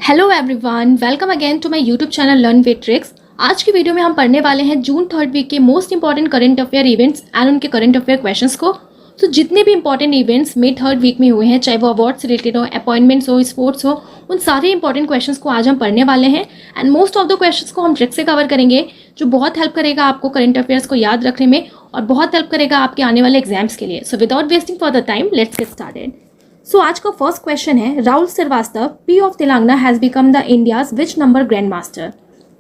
Hello everyone, welcome again to my YouTube channel learn with tricks. आज की video में हम पढ़ने वाले हैं जून थर्ड वीक के most important current affair events and उनके करंट अफेयर क्वेश्चंस को। तो जितने भी important events May third week में हुए हैं, चाहे वो अवार्ड से रिलेटेड हो, अपॉइंटमेंट्स हो, स्पोर्ट्स हो, उन सारे इंपॉर्टेंट क्वेश्चंस को आज हम पढ़ने वाले हैं। And most of the questions को हम ट्रिक से कवर करेंगे, जो बहुत हेल्प करेगा आपको करंट अफेयर्स को याद रखने में और बहुत हेल्प करेगा आपके आने वाले एग्जाम्स के लिए। So without wasting for the time, let's get started. So आज का फर्स्ट क्वेश्चन है, Rahul Srivastava P of Telangana has become the India's which number grand master.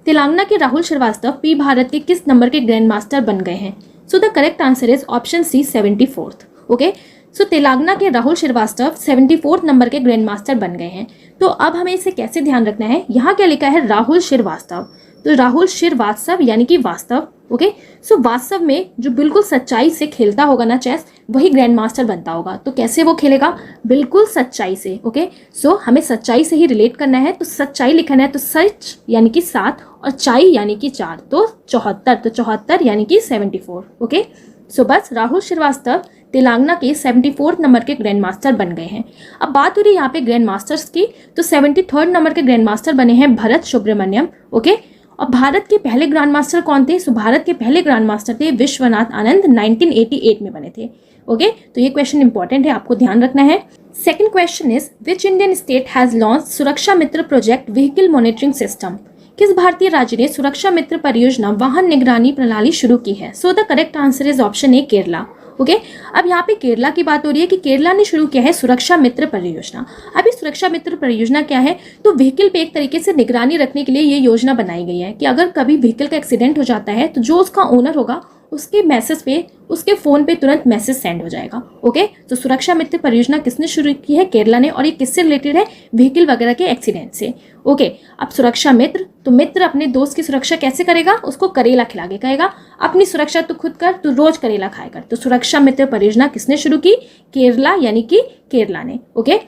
Telangana के राहुल श्रीवास्तव पी भारत के किस नंबर के ग्रैंड मास्टर बन गए हैं? So the correct answer is option C 74th। Okay, so Telangana के राहुल श्रीवास्तव 74th नंबर के ग्रैंड मास्टर बन गए हैं। तो अब हमें इसे कैसे ध्यान रखना है, यहाँ क्या लिखा है राहुल श्रीवास्तव, तो राहुल श्रीवास्तव यानी कि वास्तव। ओके, सो वास्तव में जो बिल्कुल सच्चाई से खेलता होगा ना चेस, वही ग्रैंड मास्टर बनता होगा। तो कैसे वो खेलेगा? बिल्कुल सच्चाई से। ओके, सो हमें सच्चाई से ही रिलेट करना है, तो सच्चाई लिखना है, तो सच यानी कि 7 और चाई यानी कि 4, तो 74, तो 74 यानी कि 74। ओके, सो बस राहुल श्रीवास्तव तेलंगाना के 74th नंबर के ग्रैंड मास्टर बन गए हैं। अब बात हो रही है यहाँ पे ग्रैंड मास्टर्स की, तो 73rd नंबर के ग्रैंड मास्टर बने हैं भरत सुब्रमण्यम। ओके, और भारत के पहले ग्रैंड मास्टर कौन थे? सो भारत के पहले ग्रैंड मास्टर थे विश्वनाथ आनंद, 1988 में बने थे। ओके, तो ये क्वेश्चन इंपॉर्टेंट है, आपको ध्यान रखना है। Second question is which Indian state has launch सुरक्षा मित्र प्रोजेक्ट व्हीकल मॉनिटरिंग सिस्टम। किस भारतीय राज्य ने सुरक्षा मित्र परियोजना वाहन निगरानी प्रणाली शुरू की है? So the correct answer is option A Kerala. Okay, अब यहाँ पे केरला की बात हो रही है कि केरला ने शुरू किया है सुरक्षा मित्र परियोजना। अभी सुरक्षा मित्र परियोजना क्या है? तो व्हीकल पे एक तरीके से निगरानी रखने के लिए ये योजना बनाई गई है कि अगर कभी व्हीकल का एक्सीडेंट हो जाता है तो जो उसका ओनर होगा उसके मैसेज पे, उसके फ़ोन पे तुरंत मैसेज सेंड हो जाएगा। ओके, तो सुरक्षा मित्र परियोजना किसने शुरू की है? केरला ने। और ये किससे रिलेटेड है? व्हीकल वगैरह के एक्सीडेंट से। ओके, अब सुरक्षा मित्र, तो मित्र अपने दोस्त की सुरक्षा कैसे करेगा? उसको करेला खिला के कहेगा अपनी सुरक्षा तो खुद कर, तो रोज करेला खाया कर। तो सुरक्षा मित्र परियोजना किसने शुरू की? केरला यानी कि केरला ने। ओके,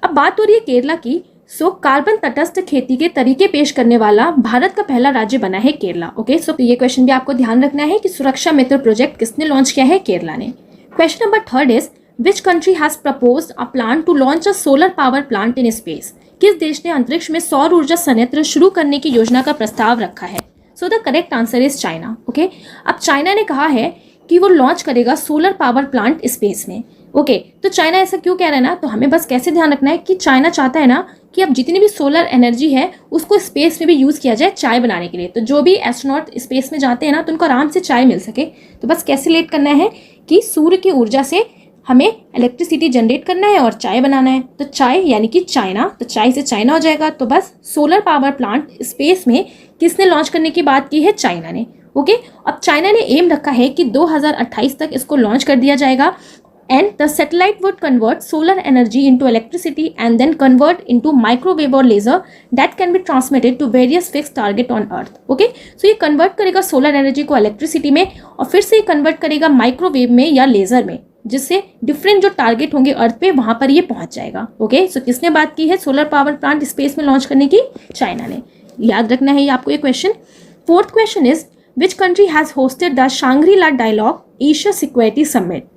अब बात हो रही है केरला की। सो कार्बन तटस्थ खेती के तरीके पेश करने वाला भारत का पहला राज्य बना है केरला। ओके, सो ये क्वेश्चन भी आपको ध्यान रखना है कि सुरक्षा मित्र प्रोजेक्ट किसने लॉन्च किया है? केरला ने। Question number third is which country has proposed a plan to launch a solar power plant in space. किस देश ने अंतरिक्ष में सौर ऊर्जा संयंत्र शुरू करने की योजना का प्रस्ताव रखा है? So the correct answer is China. Okay, अब चाइना ने कहा है कि वो लॉन्च करेगा सोलर पावर प्लांट स्पेस में। ओके, तो चाइना ऐसा क्यों कह रहा है ना, तो हमें बस कैसे ध्यान रखना है कि चाइना चाहता है ना कि अब जितनी भी सोलर एनर्जी है उसको स्पेस में भी यूज़ किया जाए चाय बनाने के लिए। तो जो भी एस्ट्रोनॉट स्पेस में जाते हैं ना, तो उनको आराम से चाय मिल सके। तो बस कैसे रिलेट करना है कि सूर्य की ऊर्जा से हमें इलेक्ट्रिसिटी जनरेट करना है और चाय बनाना है। तो चाय यानी कि चाइना, तो चाय से चाइना हो जाएगा। तो बस सोलर पावर प्लांट स्पेस में किसने लॉन्च करने की बात की है? चाइना ने। ओके, अब चाइना ने एम रखा है कि 2028 तक इसको लॉन्च कर दिया जाएगा। And the satellite would convert solar energy into electricity and then convert into microwave or laser that can be transmitted to various fixed target on Earth. Okay? So ये convert करेगा solar energy को electricity में और फिर से ये convert करेगा microwave में या laser में, जिससे डिफरेंट जो टारगेट होंगे अर्थ पे वहां पर ये पहुंच जाएगा। ओके, सो किसने बात की है सोलर पावर प्लांट स्पेस में लॉन्च करने की? चाइना ने। याद रखना है ये आपको ये question. Fourth question is which country has hosted the Shangri La dialogue Asia security summit.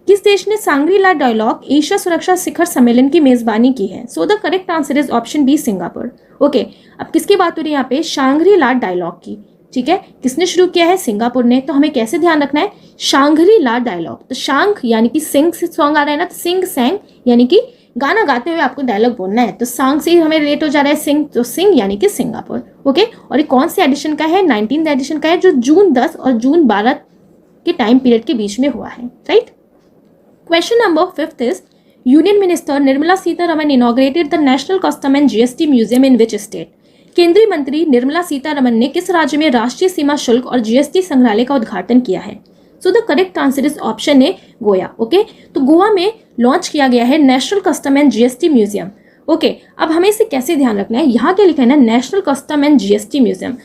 किस देश ने सांग्री-ला डायलॉग एशिया सुरक्षा शिखर सम्मेलन की मेजबानी की है? So the correct answer is option B Singapore. Okay, अब किसकी बात हो रही है यहाँ पे? शांग्री-ला डायलॉग की। ठीक है, किसने शुरू किया है? सिंगापुर ने। तो हमें कैसे ध्यान रखना है? शांग्री-ला डायलॉग, तो शांग यानी कि सिंग से सॉन्ग आ रहा है ना, तो सिंग सैंग यानी कि गाना गाते हुए आपको डायलॉग बोलना है। तो सांग से ही हमें रिलेट हो जा रहा है सिंग, तो सिंग यानी कि सिंगापुर। ओके, और ये कौन से एडिशन का है? 19th एडिशन का है, जो जून 10 और जून 12 के टाइम पीरियड के बीच में हुआ है। Right. Question number 5th is Union Minister Nirmala Sitharaman inaugurated the National Custom and GST Museum in which state? केंद्रीय मंत्री निर्मला सीतारमन ने किस राज्य में राष्ट्रीय सीमा शुल्क और जीएसटी संग्रहालय का उद्घाटन किया है? So the correct answer is option A Goa. Okay, तो गोवा में लॉन्च किया गया है national custom and GST museum. Okay, अब हमें इसे कैसे ध्यान रखना है? यहाँ क्या लिखा है ना, national custom and GST museum.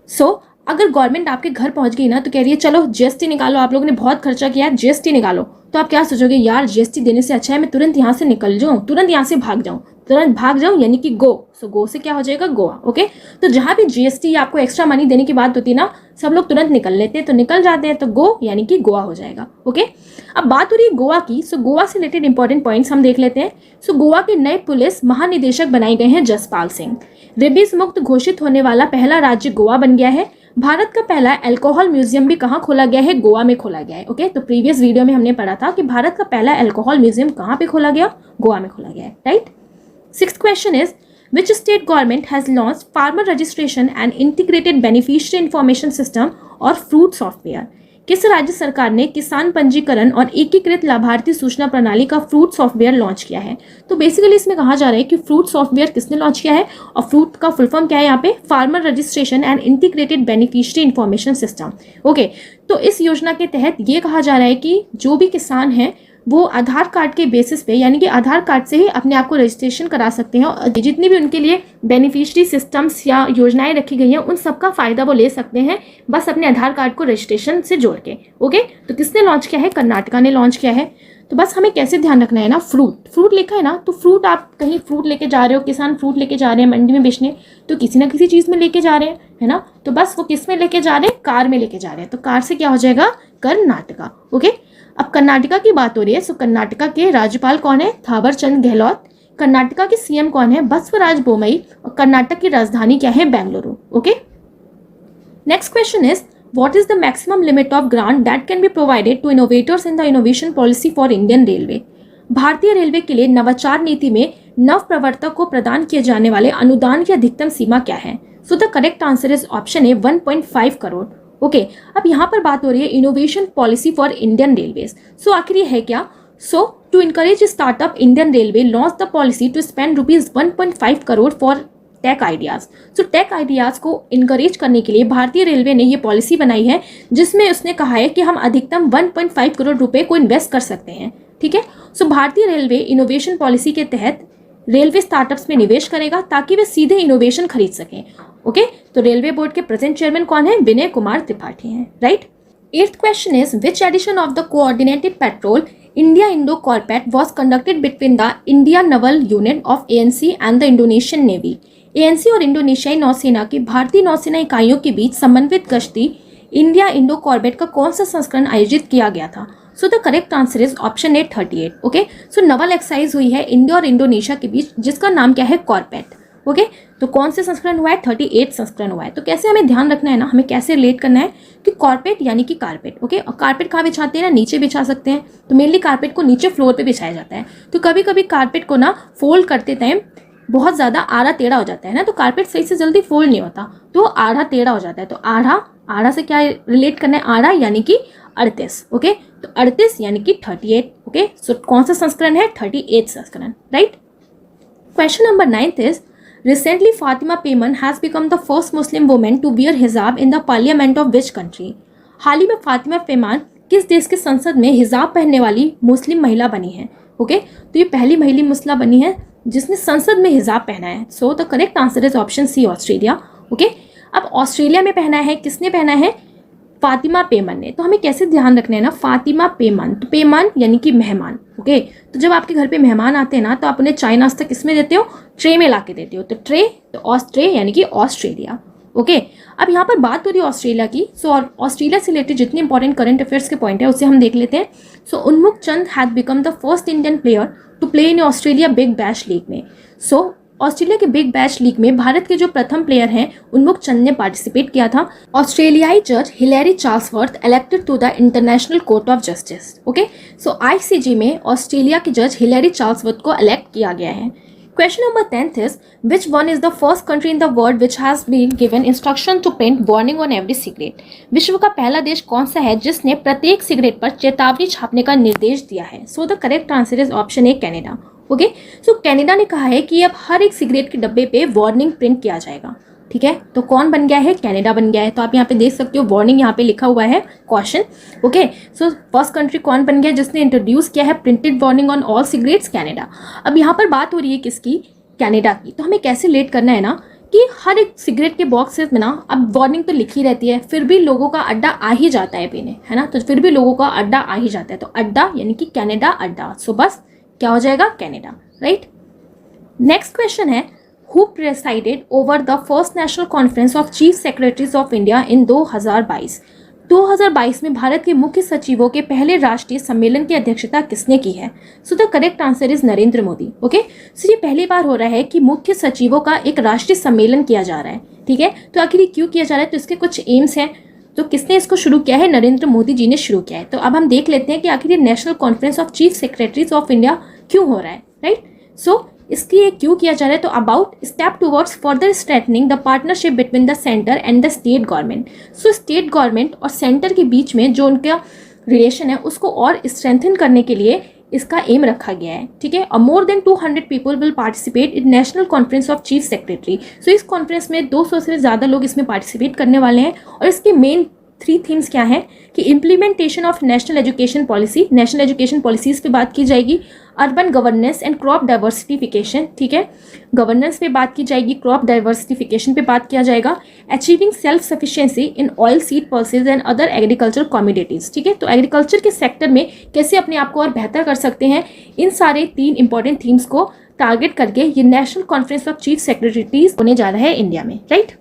So अगर गवर्नमेंट आपके घर पहुंच गई ना, तो कह रही है चलो जीएसटी निकालो, आप लोगों ने बहुत खर्चा किया है, जीएसटी निकालो, तो आप क्या सोचोगे, यार जीएसटी देने से अच्छा है मैं तुरंत यहाँ से निकल जाऊँ, तुरंत यहाँ से भाग जाऊँ, तुरंत भाग जाऊँ यानी कि गो। सो गो से क्या हो जाएगा, गोवा। ओके, तो जहाँ भी जीएसटी आपको एक्स्ट्रा मनी देने की बात होती है ना, सब लोग तुरंत निकल लेते हैं, तो निकल जाते हैं, तो गो यानी कि गोवा हो जाएगा। ओके, अब बात हो रही है गोवा की। सो गोवा से रिलेटेड इंपॉर्टेंट पॉइंट्स हम देख लेते हैं। सो गोवा के नए पुलिस महानिदेशक बनाए गए हैं जसपाल सिंह। रेबीज मुक्त घोषित होने वाला पहला राज्य गोवा बन गया है। भारत का पहला अल्कोहल म्यूजियम भी कहाँ खोला गया है, गोवा में खोला गया है। ओके, तो प्रीवियस वीडियो में हमने पढ़ा था कि भारत का पहला अल्कोहल म्यूजियम कहाँ पे खोला गया, गोवा में खोला गया है, right. Sixth question is which state government has launched farmer registration and integrated beneficiary information system और फ्रूट सॉफ्टवेयर। किस राज्य सरकार ने किसान पंजीकरण और एकीकृत लाभार्थी सूचना प्रणाली का फ्रूट सॉफ्टवेयर लॉन्च किया है। तो बेसिकली इसमें कहा जा रहा है कि फ्रूट सॉफ्टवेयर किसने लॉन्च किया है, और फ्रूट का फुल फॉर्म क्या है यहाँ पे, farmer registration and integrated beneficiary information system. Okay, तो इस योजना के तहत ये कहा जा रहा है कि जो भी किसान है वो आधार कार्ड के बेसिस पे, यानी कि आधार कार्ड से ही अपने आप को रजिस्ट्रेशन करा सकते हैं, और जितनी भी उनके लिए बेनिफिशियरी सिस्टम्स या योजनाएं रखी गई हैं उन सबका फ़ायदा वो ले सकते हैं, बस अपने आधार कार्ड को रजिस्ट्रेशन से जोड़ के। ओके, तो किसने लॉन्च किया है, कर्नाटका ने लॉन्च किया है। तो बस हमें कैसे ध्यान रखना है ना, फ्रूट लिखा है ना, तो फ्रूट आप कहीं फ्रूट लेके जा रहे हो, किसान फ्रूट लेके जा रहे हैं मंडी में बेचने, तो किसी ना किसी चीज़ में लेके जा रहे हैं, है ना। तो बस वो किस में लेके जा रहे हैं, कार में लेके जा रहे हैं, तो कार से क्या हो जाएगा, कर्नाटका। ओके, अब कर्नाटका की बात हो रही है। सो कर्नाटका के राज्यपाल कौन है, थावर चंद गहलोत। कर्नाटका के सीएम कौन है, बसवराज बोमई। और कर्नाटक की राजधानी क्या है, Bengaluru. Okay, next question is what is the maximum limit of grant that can be provided to innovators in the innovation policy for Indian railway. भारतीय रेलवे के लिए नवाचार नीति में नव प्रवर्तक को प्रदान किए जाने वाले अनुदान की अधिकतम सीमा क्या है। So the correct answer is option A 1.5 crore. Okay, अब यहाँ पर बात हो रही है innovation policy for Indian railways. So आखिर ये है क्या, so to encourage startup Indian railway launch the policy to spend rupees 1.5 crore for tech ideas. So tech ideas को इनकरेज करने के लिए भारतीय रेलवे ने ये पॉलिसी बनाई है, जिसमें उसने कहा है कि हम अधिकतम 1.5 करोड़ रुपए को इन्वेस्ट कर सकते हैं। ठीक है, सो भारतीय रेलवे इनोवेशन पॉलिसी के तहत रेलवे स्टार्टअप्स में निवेश करेगा ताकि वे सीधे इनोवेशन खरीद सकें। ओके, तो रेलवे बोर्ड के प्रेजेंट चेयरमैन कौन है, विनय कुमार त्रिपाठी हैं, right. Eighth question is which edition of the coordinated petrol India Indo कॉर्पेट was conducted between the India Naval unit of ANC and the Indonesian navy. ANC और इंडोनेशियाई नौसेना की भारतीय नौसेना इकाइयों के बीच समन्वित गश्ती इंडिया इंडो कॉर्बेट का कौन सा संस्करण आयोजित किया गया था। सो the correct answer is option A 38। Okay, so Naval exercise हुई है इंडिया और इंडोनेशिया के बीच, जिसका नाम क्या है, कॉर्पेट। ओके, तो कौन से संस्करण हुआ है, 38 संस्करण हुआ है। तो कैसे हमें ध्यान रखना है ना, हमें कैसे रिलेट करना है कि कॉर्पेट यानी कि कारपेट। ओके, और कारपेट कहाँ बिछाते हैं ना, नीचे बिछा सकते हैं, तो मेनली कारपेट को नीचे फ्लोर पे बिछाया जाता है। तो कभी कभी कारपेट को ना फोल्ड करते टाइम बहुत ज़्यादा आड़ा टेढ़ा हो जाता है ना, तो कारपेट सही से जल्दी फोल्ड नहीं होता, तो आड़ा टेढ़ा हो जाता है। तो आड़ा से क्या रिलेट करना है, आड़ा यानी कि 38। ओके, तो 38 यानी कि 38। ओके, सो कौन सा संस्करण है, 38 संस्करण, right. Question number 9 is recently Fatima Payman has become the first Muslim women to wear hijab in the parliament of which country. हाल ही में फातिमा पेमान किस देश के संसद में हिजाब पहनने वाली मुस्लिम महिला बनी है। ओके, तो ये पहली महिला मुस्लिम बनी है जिसने संसद में हिजाब पहना है। So the correct answer is option C, Australia. Okay, अब ऑस्ट्रेलिया में पहना है, किसने पहना है, फातिमा पेमन ने। तो हमें कैसे ध्यान रखना है ना, फातिमा पेमन, तो पेमन यानी कि मेहमान। ओके, तो जब आपके घर पे मेहमान आते हैं ना, तो आप उन्हें चाय नाश्ता किसमें देते हो, ट्रे में ला के देते हो, तो ट्रे, तो ऑस्ट्रे यानी कि ऑस्ट्रेलिया। ओके, अब यहाँ पर बात हो रही है ऑस्ट्रेलिया की। सो ऑस्ट्रेलिया से रिलेटेड जितने इंपॉर्टेंट करंट अफेयर्स के पॉइंट है उसे हम देख लेते हैं। So Unmukt Chand had become the first Indian player to play in Australia big bash league में। सो ऑस्ट्रेलिया के बिग बैश लीग में भारत के जो प्रथम प्लेयर हैं उन्मुख चंद ने पार्टिसिपेट किया था। ऑस्ट्रेलियाई जज Hilary Charlesworth elected to the International Court of Justice. Okay, so ICJ में ऑस्ट्रेलिया के जज हिलेरी चार्ल्सवर्थ को इलेक्ट किया गया है। Question number 10th is which one is the first country in the world which has been given instruction to print warning on every cigarette। विश्व का पहला देश कौन सा है जिसने प्रत्येक सिगरेट पर चेतावनी छापने का निर्देश दिया है। So the correct answer is option A, Canada. Okay, so Canada ने कहा है कि अब हर एक सिगरेट के डब्बे पे वार्निंग प्रिंट किया जाएगा। ठीक है, तो कौन बन गया है, कनाडा बन गया है। तो आप यहाँ पे देख सकते हो वार्निंग यहाँ पे लिखा हुआ है, question. Okay, so first country कौन बन गया जिसने इंट्रोड्यूस किया है printed warning on all cigarettes, Canada. अब यहाँ पर बात हो रही है किसकी, कनाडा की। तो हमें कैसे रिलेट करना है ना कि हर एक सिगरेट के बॉक्सेस में ना अब वार्निंग तो लिखी रहती है, फिर भी लोगों का अड्डा आ ही जाता है पीने, है ना। तो फिर भी लोगों का अड्डा आ ही जाता है, तो अड्डा यानी कि कनाडा अड्डा। सो बस क्या हो जाएगा, कनाडा, राइट। नेक्स्ट क्वेश्चन है, who presided over the first national conference of chief secretaries of India इन 2022। 2022 में भारत के मुख्य सचिवों के पहले राष्ट्रीय सम्मेलन की अध्यक्षता किसने की है? So the correct answer is Narendra Modi. Okay, so ये पहली बार हो रहा है कि मुख्य सचिवों का एक राष्ट्रीय सम्मेलन किया जा रहा है, ठीक है। तो आखिर ये क्यों किया जा रहा है, तो इसके कुछ एम्स हैं। तो किसने इसको शुरू किया है? नरेंद्र मोदी जी ने शुरू किया है। तो अब हम देख लेते हैं कि आखिर ये national conference of chief secretaries of India क्यों हो रहा है, राइट। सो इसकी ये क्यों किया जा रहा है, तो about step towards further strengthening the partnership between the centre and the state government. So state government और सेंटर के बीच में जो उनका रिलेशन है उसको और स्ट्रेंथन करने के लिए इसका एम रखा गया है, ठीक है। और more than 200 people will participate in national conference of chief secretary. So इस कॉन्फ्रेंस में 200 से ज़्यादा लोग इसमें पार्टिसिपेट करने वाले हैं। और इसके मेन 3 थीम्स क्या हैं कि implementation of national education policy, national education policies पे बात की जाएगी, urban governance and crop diversification, ठीक है, गवर्नेंस पे बात की जाएगी, क्रॉप डाइवर्सिफिकेशन पे बात किया जाएगा, achieving self sufficiency in oil seed pulses and other agriculture commodities, ठीक है। तो एग्रीकल्चर के सेक्टर में कैसे अपने आप को और बेहतर कर सकते हैं, इन सारे 3 इंपॉर्टेंट थीम्स को टारगेट करके ये national conference of chief secretaries होने जा रहा है इंडिया में, right.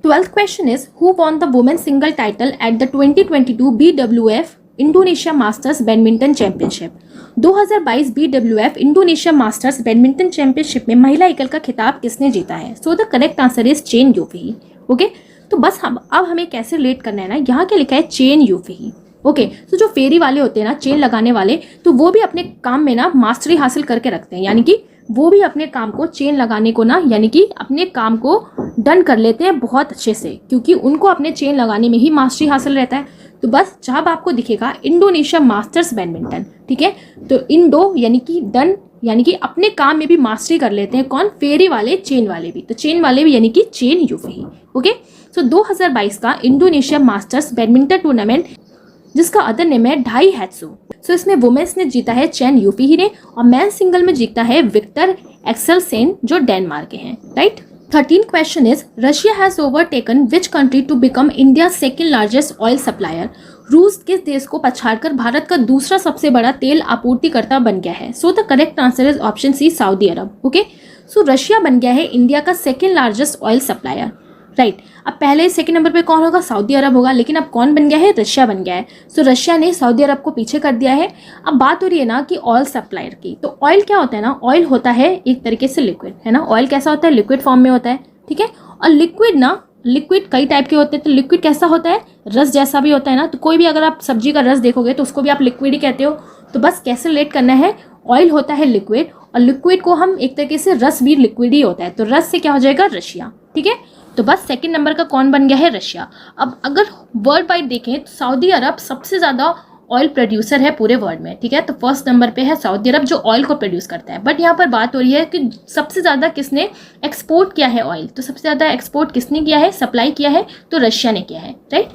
12th question is, who won the women's single title at the 2022 BWF Indonesia Masters badminton championship. 2022 BWF Indonesia Masters badminton championship में महिला एकल का खिताब किसने जीता है? So the correct answer is Chen Yufei. Okay, तो बस अब हमें कैसे रिलेट करना है ना, यहाँ क्या लिखा है, चेन यूफी। ओके, तो जो फेरी वाले होते हैं ना, चेन लगाने वाले, तो वो भी अपने काम में ना मास्टरी हासिल करके रखते हैं, यानी कि वो भी अपने काम को चेन लगाने को ना, यानी कि अपने काम को डन कर लेते हैं बहुत अच्छे से, क्योंकि उनको अपने चेन लगाने में ही मास्टरी हासिल रहता है। तो बस जब आपको दिखेगा इंडोनेशिया मास्टर्स बैडमिंटन, ठीक है, तो इंडो यानी कि डन, यानी कि अपने काम में भी मास्टरी कर लेते हैं। कौन? फेरी वाले, चेन वाले भी। तो चेन वाले भी यानी कि चेन यूफी। ओके, सो 2022 का इंडोनेशिया मास्टर्स बैडमिंटन टूर्नामेंट, जिसका अदर नेम है ढाई हैत्सू, सो इसमें वुमेन्स ने जीता है चैन यूफी ही ने, और मैन सिंगल में जीता है विक्टर एक्सेलसेन जो डेनमार्क के हैं, right. 13th question is, Russia has overtaken which country to become India second largest oil supplier. रूस किस देश को पछाड़कर भारत का दूसरा सबसे बड़ा तेल आपूर्तिकर्ता बन गया है? So the correct answer is option C, Saudi Arabia. Okay, so Russia बन गया है इंडिया का second largest oil supplier, right. अब पहले सेकंड नंबर पे कौन होगा? सऊदी अरब होगा, लेकिन अब कौन बन गया है? रशिया बन गया है। सो रशिया ने सऊदी अरब को पीछे कर दिया है। अब बात हो रही है ना कि ऑयल सप्लायर की, तो ऑयल क्या होता है ना, ऑयल होता है एक तरीके से लिक्विड, है ना। ऑयल कैसा होता है? लिक्विड फॉर्म में होता है, ठीक है। और लिक्विड ना, लिक्विड कई टाइप के होते हैं, तो लिक्विड कैसा होता है? रस जैसा भी होता है ना। तो कोई भी अगर आप सब्जी का रस देखोगे तो उसको भी आप लिक्विड ही कहते हो। तो बस कैसे रिलेट करना है, ऑयल होता है लिक्विड, और लिक्विड को हम एक तरीके से, रस भी लिक्विड ही होता है, तो रस से क्या हो जाएगा? रशिया, ठीक है। तो बस सेकंड नंबर का कौन बन गया है? रशिया। अब अगर वर्ल्ड वाइड देखें तो सऊदी अरब सबसे ज़्यादा ऑयल प्रोड्यूसर है पूरे वर्ल्ड में, ठीक है। तो फर्स्ट नंबर पे है सऊदी अरब जो ऑयल को प्रोड्यूस करता है। बट यहाँ पर बात हो रही है कि सबसे ज़्यादा किसने एक्सपोर्ट किया है ऑयल, तो सबसे ज़्यादा एक्सपोर्ट किसने किया है, सप्लाई किया है? तो रशिया ने किया है, right.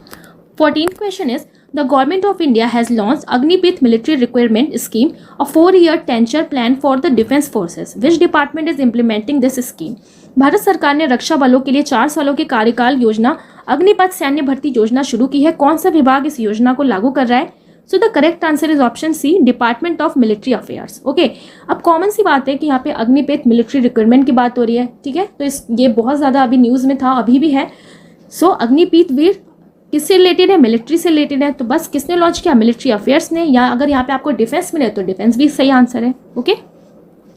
14th question is, the government of India has launch Agnipath military requirement scheme, a 4-year tenure plan for the defence forces, which department is implementing this scheme. भारत सरकार ने रक्षा बलों के लिए 4 सालों के कार्यकाल योजना अग्निपथ सैन्य भर्ती योजना शुरू की है। कौन सा विभाग इस योजना को लागू कर रहा है? So the correct answer is option C, department of military affairs. Okay, अब कॉमन सी बात है कि यहाँ पे अग्निपथ मिलिट्री रिक्वायरमेंट की बात हो रही है, ठीक है। तो ये बहुत ज़्यादा अभी न्यूज़ में था, अभी भी है। सो अग्निपथ वीर किससे रिलेटेड है? मिलिट्री से रिलेटेड है। तो बस किसने लॉन्च किया? मिलिट्री अफेयर्स ने। या अगर यहाँ पे आपको डिफेंस मिले तो डिफेंस भी सही आंसर है। Okay,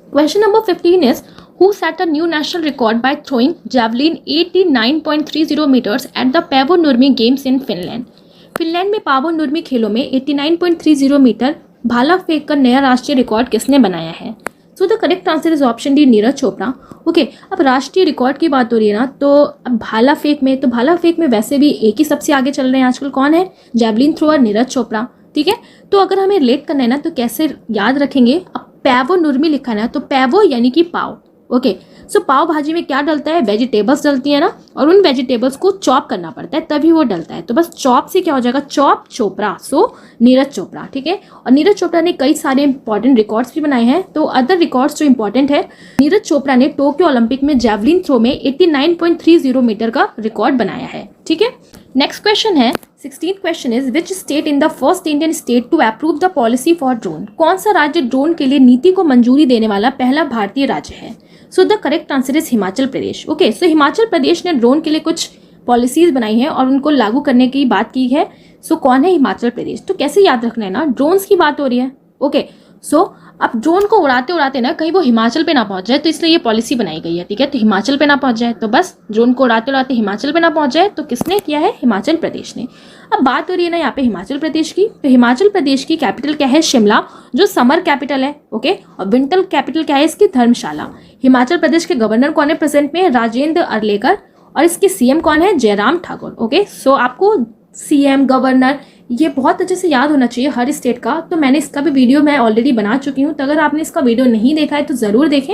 question number 15 is, who set a new national record by throwing javelin 89.30 meters at the Paavo Nurmi Games in Finland। Finland में पावो नुर्मी खेलों में 89.30 मीटर भाला फेंक कर नया राष्ट्रीय रिकॉर्ड किसने बनाया है? So the correct answer is option D, Neeraj Chopra. Okay, अब राष्ट्रीय रिकॉर्ड की बात हो रही है ना, तो अब भाला फेंक में, तो भाला फेंक में वैसे भी एक ही सबसे आगे चल रहे हैं आजकल, कौन है? जैवलिन थ्रोअर नीरज चोपड़ा, ठीक है। तो अगर हमें रिलेट करना है ना, तो कैसे याद रखेंगे? अब पैवो नुर्मी लिखा है ना, तो पैवो यानी कि पाव। ओके, सो पाव भाजी में क्या डलता है, वेजिटेबल्स डलती है ना, और उन वेजिटेबल्स को चॉप करना पड़ता है तभी वो डलता है। तो बस चॉप से क्या हो जाएगा, चॉप चोपड़ा, सो नीरज चोपड़ा, ठीक है। और नीरज चोपड़ा ने कई सारे इंपॉर्टेंट रिकॉर्ड्स भी बनाए हैं। तो अदर रिकॉर्ड्स जो इंपॉर्टेंट है, नीरज चोपड़ा ने टोक्यो ओलंपिक में जैवलिन थ्रो में 89.30 मीटर का रिकॉर्ड बनाया है, ठीक है। नेक्स्ट क्वेश्चन है 16th question is which state in the first Indian state to approve the policy for drone. कौन सा राज्य ड्रोन के लिए नीति को मंजूरी देने वाला पहला भारतीय राज्य है। So the correct answer is Himachal Pradesh. Okay, so Himachal Pradesh ने ड्रोन के लिए कुछ पॉलिसीज बनाई है और उनको लागू करने की बात की है। सो कौन है, हिमाचल प्रदेश। तो कैसे याद रखना है ना, ड्रोन्स की बात हो रही है। ओके, सो अब ड्रोन को उड़ाते उड़ाते ना कहीं वो हिमाचल पे ना पहुंच जाए, तो इसलिए ये पॉलिसी बनाई गई है, ठीक है। तो हिमाचल पे ना पहुंच जाए, तो बस ड्रोन को उड़ाते उड़ाते हिमाचल पे ना पहुंच जाए, तो किसने किया है, हिमाचल प्रदेश ने। अब बात हो रही है ना यहाँ पे हिमाचल प्रदेश की, तो हिमाचल प्रदेश की कैपिटल क्या है, शिमला, जो समर कैपिटल है, ओके। और विंटर कैपिटल क्या है इसकी, धर्मशाला। हिमाचल प्रदेश के गवर्नर कौन है प्रेजेंट में, राजेंद्र अर्लेकर, और इसके सीएम कौन है, जयराम ठाकुर। ओके, सो आपको सीएम, गवर्नर, ये बहुत अच्छे से याद होना चाहिए हर स्टेट का। तो मैंने इसका भी वीडियो मैं ऑलरेडी बना चुकी हूँ, तो अगर आपने इसका वीडियो नहीं देखा है तो ज़रूर देखें,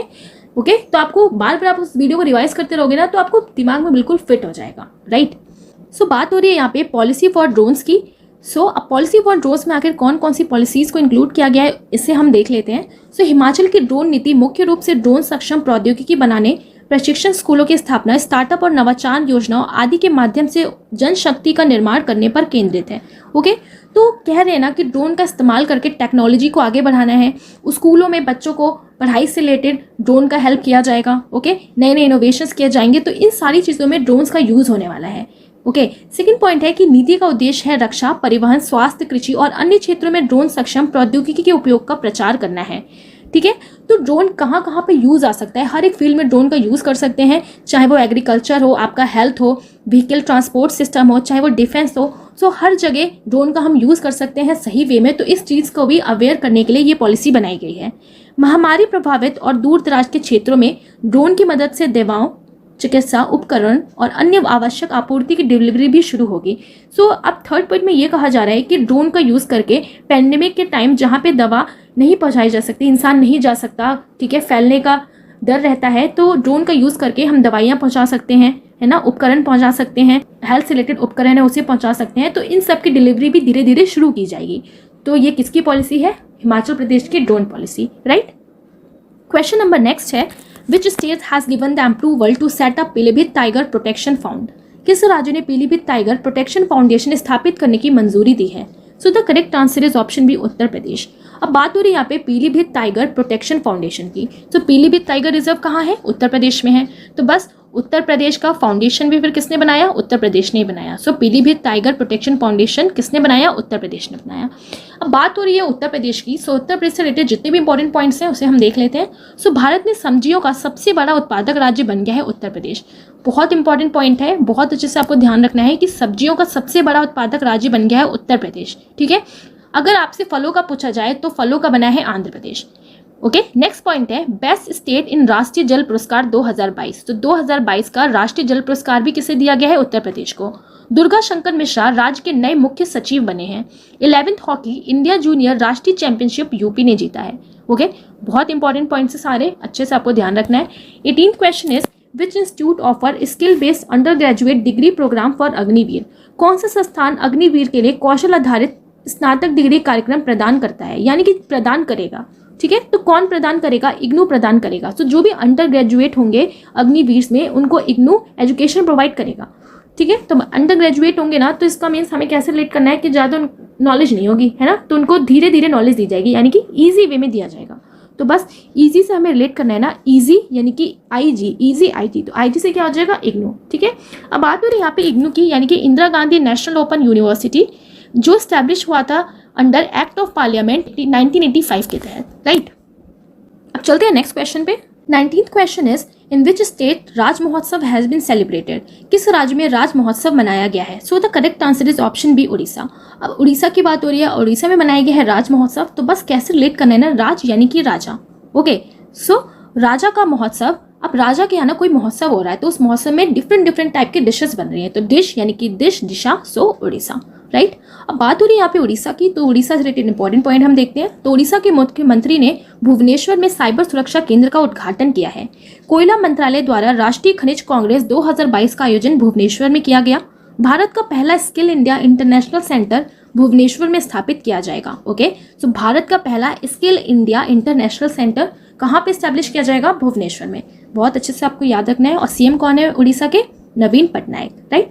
ओके। तो आपको बार बार आप उस वीडियो को रिवाइज करते रहोगे ना, तो आपको दिमाग में बिल्कुल फिट हो जाएगा, राइट। सो बात हो रही है यहाँ पे पॉलिसी फॉर ड्रोन्स की। सो अब पॉलिसी फॉर ड्रोन्स में आखिर कौन कौन सी पॉलिसीज़ को इंक्लूड किया गया है, इसे हम देख लेते हैं। सो हिमाचल की ड्रोन नीति मुख्य रूप से ड्रोन सक्षम प्रौद्योगिकी बनाने, प्रशिक्षण स्कूलों की स्थापना, स्टार्टअप और नवाचार योजनाओं आदि के माध्यम से जनशक्ति का निर्माण करने पर केंद्रित है। ओके, तो कह रहे हैं ना कि ड्रोन का इस्तेमाल करके टेक्नोलॉजी को आगे बढ़ाना है। स्कूलों में बच्चों को पढ़ाई से रिलेटेड ड्रोन का हेल्प किया जाएगा, ओके। नए नए इनोवेशंस किए जाएंगे, तो इन सारी चीज़ों में ड्रोन्स का यूज़ होने वाला है, ओके। सेकंड पॉइंट है कि नीति का उद्देश्य है रक्षा, परिवहन, स्वास्थ्य, कृषि और अन्य क्षेत्रों में ड्रोन सक्षम प्रौद्योगिकी के उपयोग का प्रचार करना है, ठीक है। तो ड्रोन कहाँ कहाँ पे यूज़ आ सकता है, हर एक फील्ड में ड्रोन का यूज़ कर सकते हैं, चाहे वो एग्रीकल्चर हो, आपका हेल्थ हो, व्हीकल ट्रांसपोर्ट सिस्टम हो, चाहे वो डिफेंस हो। सो हर जगह ड्रोन का हम यूज़ कर सकते हैं सही वे में। तो इस चीज़ को भी अवेयर करने के लिए ये पॉलिसी बनाई गई है। महामारी प्रभावित और दूर दराज के क्षेत्रों में ड्रोन की मदद से दवाओं, चिकित्सा उपकरण और अन्य आवश्यक आपूर्ति की डिलीवरी भी शुरू होगी। सो अब थर्ड पॉइंट में ये कहा जा रहा है कि ड्रोन का यूज़ करके पैंडेमिक के टाइम जहाँ पे दवा नहीं पहुँचाई जा सकती, इंसान नहीं जा सकता, ठीक है, फैलने का डर रहता है, तो ड्रोन का यूज़ करके हम दवाइयाँ पहुँचा सकते हैं, है ना, उपकरण पहुँचा सकते हैं, हेल्थ से रिलेटेड उपकरण है उसे पहुँचा सकते हैं। तो इन सब की डिलीवरी भी धीरे धीरे शुरू की जाएगी। तो ये किसकी पॉलिसी है, हिमाचल प्रदेश की drone policy, right. Question number next है which state has given the approval to set up Pilibhit tiger protection found. किस राज्य ने पीलीभीत टाइगर प्रोटेक्शन फाउंडेशन स्थापित करने की मंजूरी दी है। So the correct answer is option B, Uttar Pradesh. अब बात हो रही है यहाँ पे पीलीभीत टाइगर प्रोटेक्शन फाउंडेशन की। तो पीलीभीत टाइगर रिजर्व कहाँ है, उत्तर प्रदेश में है। तो बस उत्तर प्रदेश का फाउंडेशन भी फिर किसने बनाया, उत्तर प्रदेश ने ही बनाया। सो पीलीभीत टाइगर प्रोटेक्शन फाउंडेशन किसने बनाया, उत्तर प्रदेश ने बनाया। अब बात हो रही है उत्तर प्रदेश की। सो उत्तर प्रदेश से रिलेटेड जितने भी इंपॉर्टेंट पॉइंट्स हैं उसे हम देख लेते हैं। सो भारत में सब्जियों का सबसे बड़ा उत्पादक राज्य बन गया है उत्तर प्रदेश। बहुत इंपॉर्टेंट पॉइंट है, बहुत अच्छे से आपको ध्यान रखना है कि सब्जियों का सबसे बड़ा उत्पादक राज्य बन गया है उत्तर प्रदेश, ठीक है। अगर आपसे फलों का पूछा जाए तो फलों का बना है Andhra Pradesh, okay. Next point है बेस्ट स्टेट इन राष्ट्रीय जल पुरस्कार 2022। तो 2022 का राष्ट्रीय जल पुरस्कार भी किसे दिया गया है, उत्तर प्रदेश को। दुर्गा शंकर मिश्रा राज्य के नए मुख्य सचिव बने हैं। 11th हॉकी इंडिया जूनियर राष्ट्रीय चैंपियनशिप यूपी ने जीता है, ओके। बहुत इंपॉर्टेंट पॉइंट्स है सारे, अच्छे से आपको ध्यान रखना है। 18th question is which institute offer skill based undergraduate degree programme for Agniveer. कौन सा संस्थान अग्निवीर के लिए कौशल आधारित स्नातक डिग्री कार्यक्रम प्रदान करता है, यानी कि प्रदान करेगा, ठीक है। तो कौन प्रदान करेगा, इग्नू प्रदान करेगा। तो जो भी अंडर ग्रेजुएट होंगे अग्निवीर में उनको इग्नू एजुकेशन प्रोवाइड करेगा, ठीक है। तो अंडर ग्रेजुएट होंगे ना, तो इसका मीन्स हमें कैसे रिलेट करना है कि ज़्यादा नॉलेज नहीं होगी, है ना, तो उनको धीरे धीरे नॉलेज दी जाएगी, यानी कि ईजी वे में दिया जाएगा। तो बस ईजी से हमें रिलेट करना है ना, ईजी यानी कि IG, ईजी IG, तो IG से क्या हो जाएगा, इग्नू, ठीक है। अब बात हो रही है यहाँ पे इग्नू की, यानी कि Indira Gandhi national open university, जो स्टैब्लिश हुआ था अंडर एक्ट ऑफ पार्लियामेंट 1985 के तहत, राइट। अब चलते हैं नेक्स्ट क्वेश्चन पे। 19th question is in which state Raj Mahotsav has been celebrated. किस राज्य में राज महोत्सव मनाया गया है। So the correct answer is option B, Orissa. अब उड़ीसा की बात हो रही है, उड़ीसा में मनाया गया है राज महोत्सव। तो बस कैसे रिलेट करना है ना, राज यानी कि राजा, ओके। सो राजा का महोत्सव अब राजा के यहाँ ना कोई महोत्सव हो रहा है, तो उस महोत्सव में डिफरेंट टाइप के डिशेस बन रही हैं। तो डिश यानी कि डिश, दिशा, सो उड़ीसा, राइट। अब बात हो रही है यहाँ पे उड़ीसा की, तो उड़ीसा से रिलेटेड इंपॉर्टेंट पॉइंट हम देखते हैं। तो उड़ीसा के मुख्यमंत्री ने भुवनेश्वर में साइबर सुरक्षा केंद्र का उद्घाटन किया है। कोयला मंत्रालय द्वारा राष्ट्रीय खनिज कांग्रेस 2022 का आयोजन भुवनेश्वर में किया गया। भारत का पहला skill India international centre Bhubaneswar में स्थापित किया जाएगा। ओके, सो भारत का पहला स्किल इंडिया इंटरनेशनल सेंटर कहाँ पे स्टैब्लिश किया जाएगा? भुवनेश्वर में। बहुत अच्छे से आपको याद रखना है। और सीएम कौन है उड़ीसा के? Naveen Patnaik, right.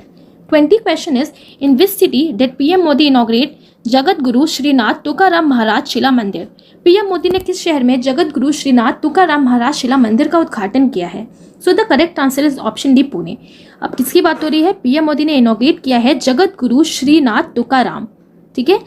20 question is in which city did PM Modi inaugurate Jagat Guru Srinath Tukaram महाराज शिला मंदिर? पीएम मोदी ने किस शहर में जगत गुरु श्रीनाथ तुकाराम महाराज शिला मंदिर का उद्घाटन किया है? So the correct answer is option D, Pune. अब किसकी बात हो रही है? पीएम मोदी ने इनॉग्रेट किया है जगत गुरु श्रीनाथ तुकाराम, ठीक है।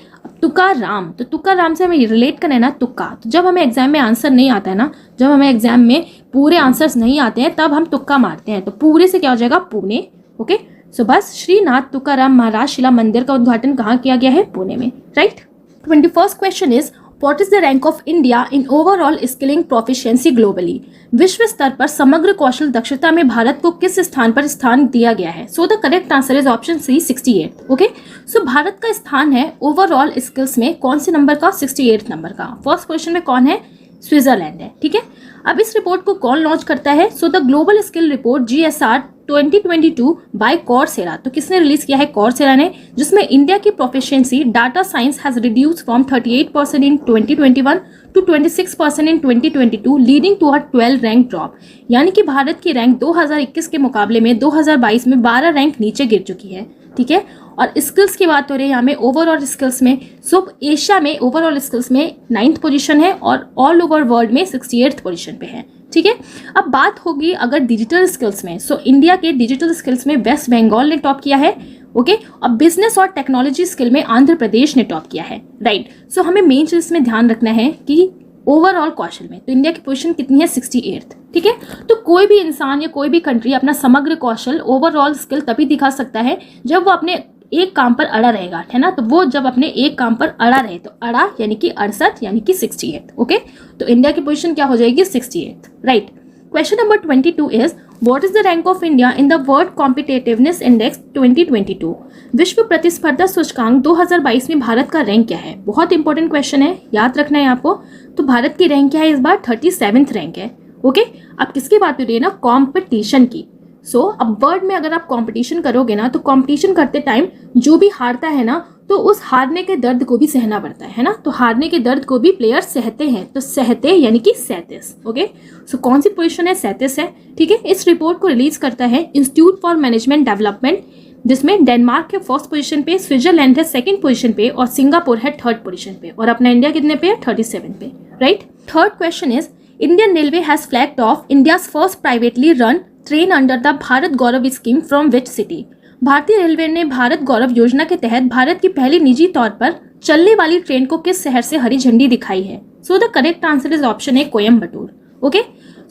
तुकाराम, तो तुकाराम से हमें रिलेट करना है ना, तुक्का। तो जब हमें एग्जाम में आंसर नहीं आता है ना, जब हमें एग्जाम में पूरे आंसर्स नहीं आते हैं, तब हम तुक्का मारते हैं। तो पूरे से क्या हो जाएगा? पुणे। ओके, सो बस श्रीनाथ तुकाराम महाराज शिला मंदिर का उद्घाटन कहाँ किया गया है? पुणे में, right. 21st question is what is the rank of India in overall skilling proficiency globally? विश्व स्तर पर समग्र कौशल दक्षता में भारत को किस स्थान पर स्थान दिया गया है? So the correct answer is option C, 68। Okay, so Bharat का स्थान है ओवरऑल स्किल्स में कौन से नंबर का? 68 नंबर का। फर्स्ट पोजीशन में कौन है? स्विट्जरलैंड है, ठीक है। अब इस रिपोर्ट को कौन लॉन्च करता है? So the global skill report GSR 2022 by Coursera. तो किसने रिलीज किया है? कॉर्सेरा ने, जिसमें इंडिया की proficiency data science has reduced from 38% in 2021 to 26% in 2022 leading to a 12 rank drop. यानी कि भारत की रैंक 2021 के मुकाबले में 2022 में 12 रैंक नीचे गिर चुकी है, ठीक है। और स्किल्स की बात हो रही है यहाँ में, ओवरऑल स्किल्स में सो एशिया में ओवरऑल स्किल्स में 9th पोजीशन है और ऑल ओवर वर्ल्ड में 68th पोजीशन पे है, ठीक है। अब बात होगी अगर डिजिटल स्किल्स में, सो इंडिया के डिजिटल स्किल्स में वेस्ट बंगाल ने टॉप किया है, ओके। और बिजनेस और टेक्नोलॉजी स्किल में आंध्र प्रदेश ने टॉप किया है, राइट। सो हमें मेन चीज इसमें ध्यान रखना है कि ओवरऑल कौशल में तो इंडिया की पोजीशन कितनी है? 68th, ठीक है। तो कोई भी इंसान या कोई भी कंट्री अपना समग्र कौशल ओवरऑल स्किल तभी दिखा सकता है जब वो अपने एक काम पर अड़ा रहेगा, है ना। तो वो जब अपने एक काम पर अड़ा रहे, तो अड़ा यानी कि 68 यानी कि 68, ओके। तो इंडिया की पोजीशन क्या हो जाएगी? 68, right. Question number 22 is what is the rank of India in the world competitiveness index 2022? विश्व प्रतिस्पर्धा सूचकांक 2022 में भारत का रैंक क्या है? बहुत इंपॉर्टेंट क्वेश्चन है, याद रखना है आपको। तो भारत की रैंक क्या है इस बार? 37th रैंक है, ओके। अब किसकी बात हो रही है ना? कॉम्पिटिशन की। सो अब वर्ल्ड में अगर आप कंपटीशन करोगे ना, तो कंपटीशन करते टाइम जो भी हारता है ना, तो उस हारने के दर्द को भी सहना पड़ता है ना। तो हारने के दर्द को भी प्लेयर सहते हैं, तो सहते यानी कि 37, ओके। सो कौन सी पोजीशन है? 37 है, ठीक है। इस रिपोर्ट को रिलीज करता है इंस्टीट्यूट फॉर मैनेजमेंट डेवलपमेंट, जिसमें डेनमार्क है फर्स्ट पोजीशन पे, स्विट्जरलैंड है सेकंड पोजीशन पे और सिंगापुर है थर्ड पोजीशन पे, और अपना इंडिया कितने पे है? 37 पे, right. Third question is Indian railway has flagged of India's first privately run train under the Bharat Gaurav scheme from which city? भारतीय रेलवे ने भारत गौरव योजना के तहत भारत की पहली निजी तौर पर चलने वाली ट्रेन को किस शहर से हरी झंडी दिखाई है? So the correct answer is option A, Coimbatore, okay.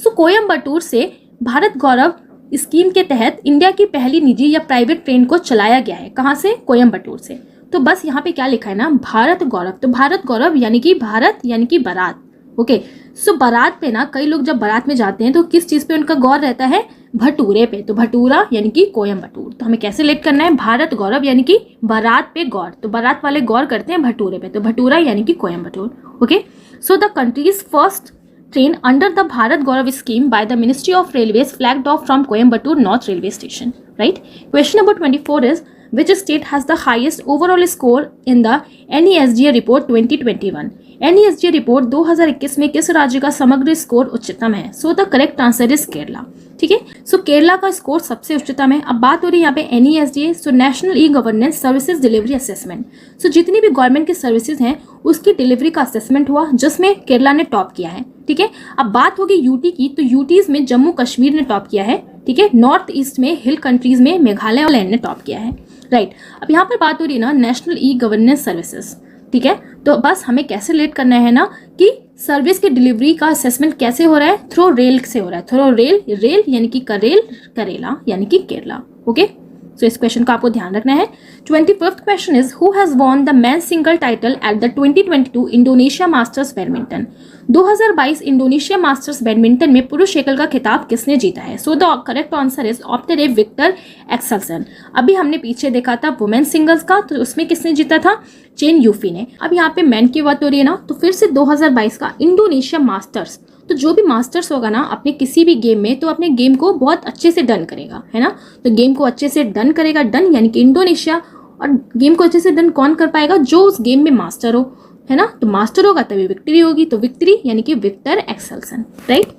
So Coimbatore से भारत गौरव स्कीम के तहत इंडिया की पहली निजी या प्राइवेट ट्रेन को चलाया गया है। कहाँ से? कोयम्बटूर से। तो बस यहाँ पे क्या लिखा है ना? भारत गौरव। तो भारत गौरव यानी कि भारत यानी कि बारात, ओके। सो बारात पे ना कई लोग जब बारात में जाते हैं तो किस चीज पे उनका गौर रहता है? भटूरे पे। तो भटूरा यानी कि कोयम्बटूर। तो हमें कैसे लेट करना है? भारत गौरव यानी कि बारात पे गौर, तो बारात वाले गौर करते हैं भटूरे पे, तो भटूरा यानी कि Coimbatore, okay. So the countries first train under the Bharat Gaurav scheme by the ministry of railways flagged of from Coimbatore north railway station, right. Question number 24 is which state has the highest overall score in the NESGA report 2021? NESGA report 2021 में किस राज्य का समग्र score उच्चतम है? So the correct answer is Kerala, ठीक है। सो केरला का स्कोर सबसे उच्चतम है। अब बात हो रही है यहाँ पे NESGA, so national e governance services delivery assessment. So जितनी भी गवर्नमेंट की सर्विसेज हैं उसकी डिलीवरी का असेसमेंट हुआ, जिसमें केरला ने टॉप किया है, ठीक है। अब बात होगी यूटी की, तो यूटीज में जम्मू कश्मीर ने टॉप किया है, ठीक है। नॉर्थ ईस्ट में हिल कंट्रीज में मेघालय और लैंड ने टॉप किया है, राइट। अब यहाँ पर बात हो रही है ना नेशनल ई गवर्नेंस सर्विसेज, ठीक है। तो बस हमें कैसे रिलेट करना है ना कि सर्विस की डिलीवरी का असेसमेंट कैसे हो रहा है? थ्रू रेल से हो रहा है। थ्रू रेल, रेल यानी कि करेल, करेला यानी कि केरला, ओके। सो इस क्वेश्चन का आपको ध्यान रखना है। 25th question is who has won the men single title at the 2022 Indonesia Masters badminton. 2022 Indonesia Masters badminton में पुरुष एकल का खिताब किसने जीता है? So the correct answer is option A Viktor Axelsen. अभी हमने पीछे देखा था वुमेन सिंगल्स का, तो उसमें किसने जीता था? चेन यूफी ने। अब यहाँ पे मैन की बात हो रही है ना, तो फिर से 2022 का इंडोनेशिया मास्टर्स, तो जो भी मास्टर्स होगा ना अपने किसी भी गेम में, तो अपने गेम को बहुत अच्छे से डन करेगा, है ना। तो गेम को अच्छे से डन करेगा, डन यानी कि इंडोनेशिया। और गेम को अच्छे से डन कौन कर पाएगा? जो उस गेम में मास्टर हो, है ना। तो मास्टर होगा तभी विक्ट्री होगी, तो विक्ट्री यानी कि Viktor Axelsen, right.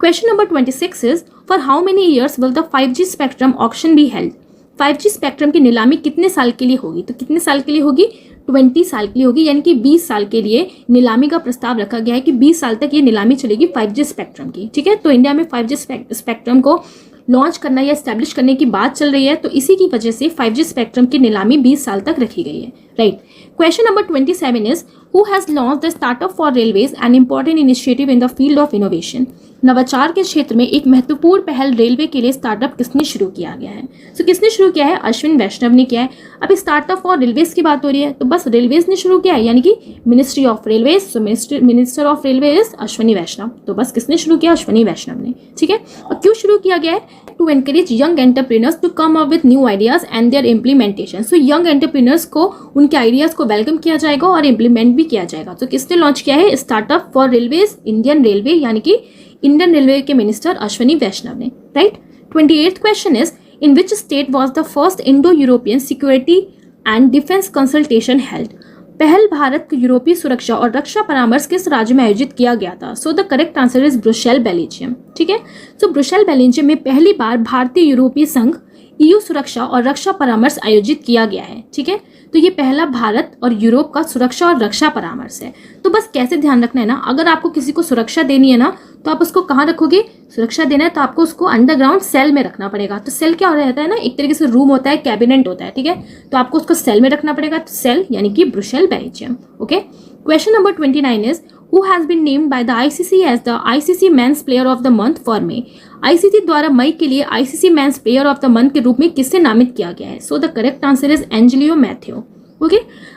Question number 26 is for how many years will the 5G spectrum auction be held. 5G spectrum की नीलामी कितने साल के लिए होगी? तो कितने साल के लिए होगी? 20 साल के लिए होगी, यानी कि 20 साल के लिए नीलामी का प्रस्ताव रखा गया है कि 20 साल तक ये नीलामी चलेगी 5G स्पेक्ट्रम की, ठीक है। तो इंडिया में 5G स्पेक्ट्रम को लॉन्च करना या एस्टैब्लिश करने की बात चल रही है, तो इसी की वजह से 5G स्पेक्ट्रम की नीलामी 20 साल तक रखी गई है, right. Question number 27 is who has launch the startup for railways an important initiative in the field of innovation. नवाचार के क्षेत्र में एक महत्वपूर्ण पहल रेलवे के लिए स्टार्टअप किसने शुरू किया गया है? सो किसने शुरू किया है? अश्विन वैष्णव ने किया है। अब स्टार्टअप फॉर रेलवेज की बात हो रही है, तो बस रेलवेज ने शुरू किया है, यानी कि ministry of railways. So minister of railway is Ashwini Vaishnaw. तो बस किसने शुरू किया? अश्विनी वैष्णव ने, ठीक है। और क्यों शुरू किया गया है? To encourage young entrepreneurs to come up with new ideas and their implementation. So young entrepreneurs को उनके आइडियाज को वेलकम किया जाएगा और इम्प्लीमेंट भी किया जाएगा। तो किसने लॉन्च किया है? Startup for railways, Indian railway, यानी कि इंडियन रेलवे के मिनिस्टर अश्विनी वैष्णव ने, right. 28th question is in which state was the first Indo European security and defence consultation held. पहल भारत यूरोपीय सुरक्षा और रक्षा परामर्श किस राज्य में आयोजित किया गया था? सो the correct answer is Brussels Belgium, ठीक है। सो ब्रुसेल बेल्जियम में पहली बार भारतीय यूरोपीय संघ EU सुरक्षा और रक्षा परामर्श आयोजित किया गया है, ठीक है। तो ये पहला भारत और यूरोप का सुरक्षा और रक्षा परामर्श है। तो बस कैसे ध्यान रखना है ना, अगर आपको किसी को सुरक्षा देनी है ना, तो आप उसको कहाँ रखोगे? सुरक्षा देना है तो आपको उसको अंडरग्राउंड सेल में रखना पड़ेगा। तो सेल क्या रहता है ना, एक तरीके से रूम होता है, कैबिनेट होता है, ठीक है। तो आपको उसको सेल में रखना पड़ेगा, तो सेल यानी कि Brussels Belgium, okay. Question number 29 is who has been named by the ICC as the ICC Men's Player of the Month for May। ICC द्वारा मई के लिए ICC Men's Player of the Month के रूप में किससे नामित किया गया है? So the correct answer is Angelo Mathews, okay.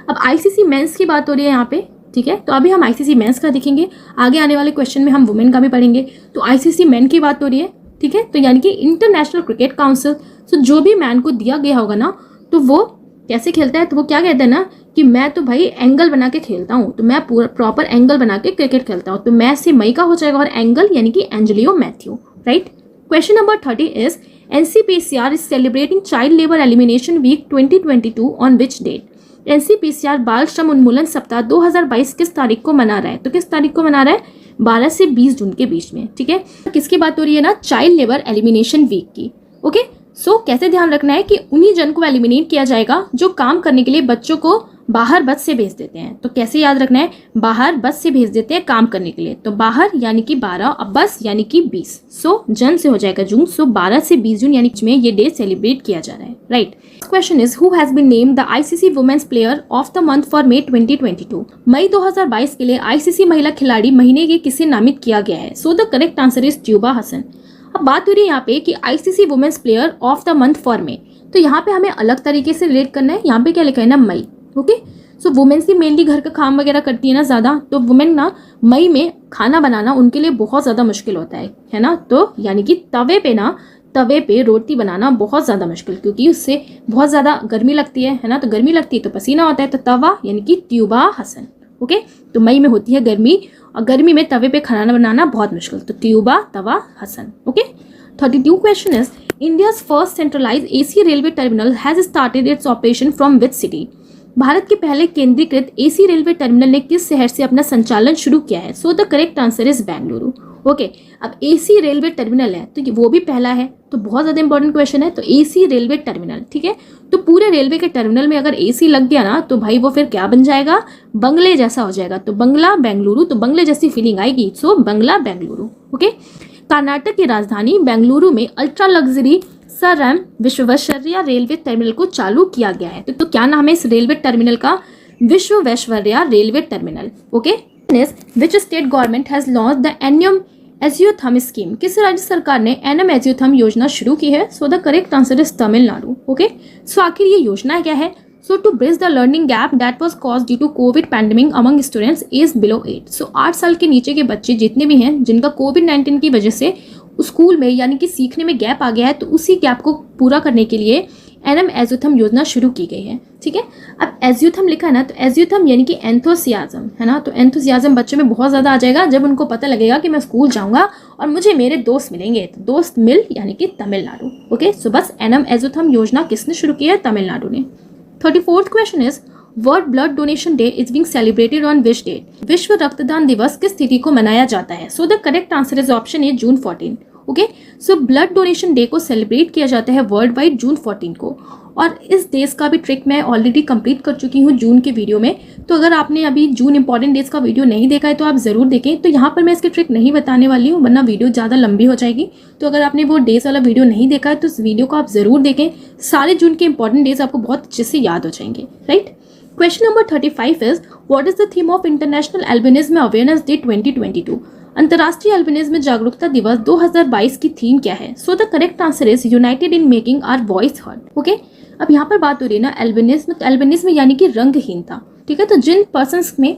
अब ICC मेंस की बात हो रही है यहाँ पे, ठीक है। तो अभी हम ICC मेंस का देखेंगे, आगे आने वाले क्वेश्चन में हम वुमेन का भी पढ़ेंगे। तो ICC मेन की बात हो रही है, ठीक है। तो यानी कि इंटरनेशनल क्रिकेट काउंसिल। सो जो भी मैन को दिया गया होगा ना, तो वो कैसे खेलता है? तो वो क्या कहता है ना कि मैं तो भाई एंगल बना के खेलता हूँ, तो मैं पूरा प्रॉपर एंगल बना के क्रिकेट खेलता हूँ। तो मैं से मई का हो जाएगा और एंगल यानी कि Angelo Mathews, right. Question number 30 is NCPCR is celebrating child labour elimination week 2022 on which date. NCPCR बाल श्रम उन्मूलन सप्ताह 2022 किस तारीख को मना रहा है? तो किस तारीख को मना रहा है? 12 से 20 जून के बीच में, ठीक है। किसकी बात हो रही है ना? चाइल्ड लेबर एलिमिनेशन वीक की, ओके। सो कैसे ध्यान रखना है कि उन्हीं जन को एलिमिनेट किया जाएगा जो काम करने के लिए बच्चों को बाहर बस से भेज देते हैं। तो कैसे याद रखना है? बाहर बस से भेज देते हैं काम करने के लिए। तो बाहर यानी कि 12, अब बस यानी कि 20। सो जन से हो जाएगा जून। सो 12 से 20 जून यानी में ये डे सेलिब्रेट किया जा रहा है, right. Question is who has been named the ICC women's player of the month for May 2022। मई 2022 के लिए ICC महिला खिलाड़ी महीने के किसे नामित किया गया है? So the correct answer is Tuba Hassan. अब बात हो रही है यहाँ पे कि ICC women's player of the month for May। तो यहाँ पे हमें अलग तरीके से रिलेट करना है। यहाँ पे क्या लिखा है ना? मई, ओके। सो वुमेन्स ही मेनली घर का काम वगैरह करती है ना ज़्यादा, तो वुमेन ना मई में खाना बनाना उनके लिए बहुत ज़्यादा मुश्किल होता है ना। तो यानी कि तवे पे रोटी बनाना बहुत ज़्यादा मुश्किल, क्योंकि उससे बहुत ज़्यादा गर्मी लगती है ना। तो गर्मी लगती है तो पसीना होता है। तो तवा यानी कि ट्यूबा हसन, ओके। तो मई में होती है गर्मी, और गर्मी में तवे पे खाना बनाना बहुत मुश्किल। तो ट्यूबा तवा Hassan, okay. 32 question is India's first centralise AC railway terminal has started its operation from which city. भारत के पहले केंद्रीकृत AC रेलवे टर्मिनल ने किस शहर से अपना संचालन शुरू किया है? So the correct answer is Bengaluru, okay. अब AC रेलवे टर्मिनल है तो वो भी पहला है, तो बहुत ज़्यादा इंपॉर्टेंट क्वेश्चन है। तो AC रेलवे टर्मिनल, ठीक है। तो पूरे रेलवे के टर्मिनल में अगर AC लग गया ना, तो भाई वो फिर क्या बन जाएगा? बंगले जैसा हो जाएगा। तो बंगला बेंगलुरु, तो बंगले जैसी फीलिंग आएगी। सो बंगला बेंगलुरु, ओके। कर्नाटक की राजधानी बेंगलुरु में ultra luxury sir M Visvesvaraya railway terminal को चालू किया गया है। तो क्या नाम है इस रेलवे टर्मिनल का? Visvesvaraya railway terminal, okay. Which state government has launch the एजियोथम स्कीम, किस राज्य सरकार ने एनएम एजियोथम योजना शुरू की है? So the correct answer is Tamil Nadu. Okay, so आखिर ये योजना क्या है? So to bridge the learning gap that was caused due to COVID pandemic among students age below 8। So 8 साल के नीचे के बच्चे जितने भी हैं जिनका कोविड-19 की वजह से स्कूल में यानी कि सीखने में गैप आ गया है, तो उसी गैप को पूरा करने के लिए एनएम एजियोथम योजना शुरू की गई है। ठीक है, अब एजियोथम लिखा है ना, तो एजियोथम यानी कि एंथुसियाज्म है ना, तो एंथुसियाज्म बच्चों में बहुत ज़्यादा आ जाएगा जब उनको पता लगेगा कि मैं स्कूल जाऊंगा और मुझे मेरे दोस्त मिलेंगे, तो दोस्त मिल यानी कि तमिलनाडु। ओके, सो बस एनएम एजियोथम योजना किसने शुरू की है? तमिलनाडु ने। 34th question is world blood donation day is being celebrated on which date? विश्व रक्तदान दिवस किस तिथि को मनाया जाता है? So the correct answer is option A June 14। Okay, so blood donation day को सेलिब्रेट किया जाता है वर्ल्ड वाइड जून 14 को, और इस डेज का भी ट्रिक मैं ऑलरेडी कंप्लीट कर चुकी हूँ जून के वीडियो में। तो अगर आपने अभी जून इंपॉर्टेंट डेज का वीडियो नहीं देखा है तो आप ज़रूर देखें। तो यहाँ पर मैं इसकी ट्रिक नहीं बताने वाली हूँ वरना वीडियो ज़्यादा लंबी हो जाएगी। तो अगर आपने वो डेज वाला वीडियो नहीं देखा है तो इस वीडियो को आप ज़रूर देखें, सारे जून के इंपॉर्टेंट डेज आपको बहुत अच्छे से याद हो जाएंगे। Right, question number 35 is what is the theme of international albinism awareness day 2022? अंतर्राष्ट्रीय एल्बिनिज्म जागरूकता दिवस 2022 की थीम क्या है? So the correct answer is united in making our voice heard. Okay, अब यहाँ पर बात हो रही है ना एल्बिनिज्म, तो एल्बिनिज्म यानी कि रंगहीनता। ठीक है, तो जिन पर्सन्स में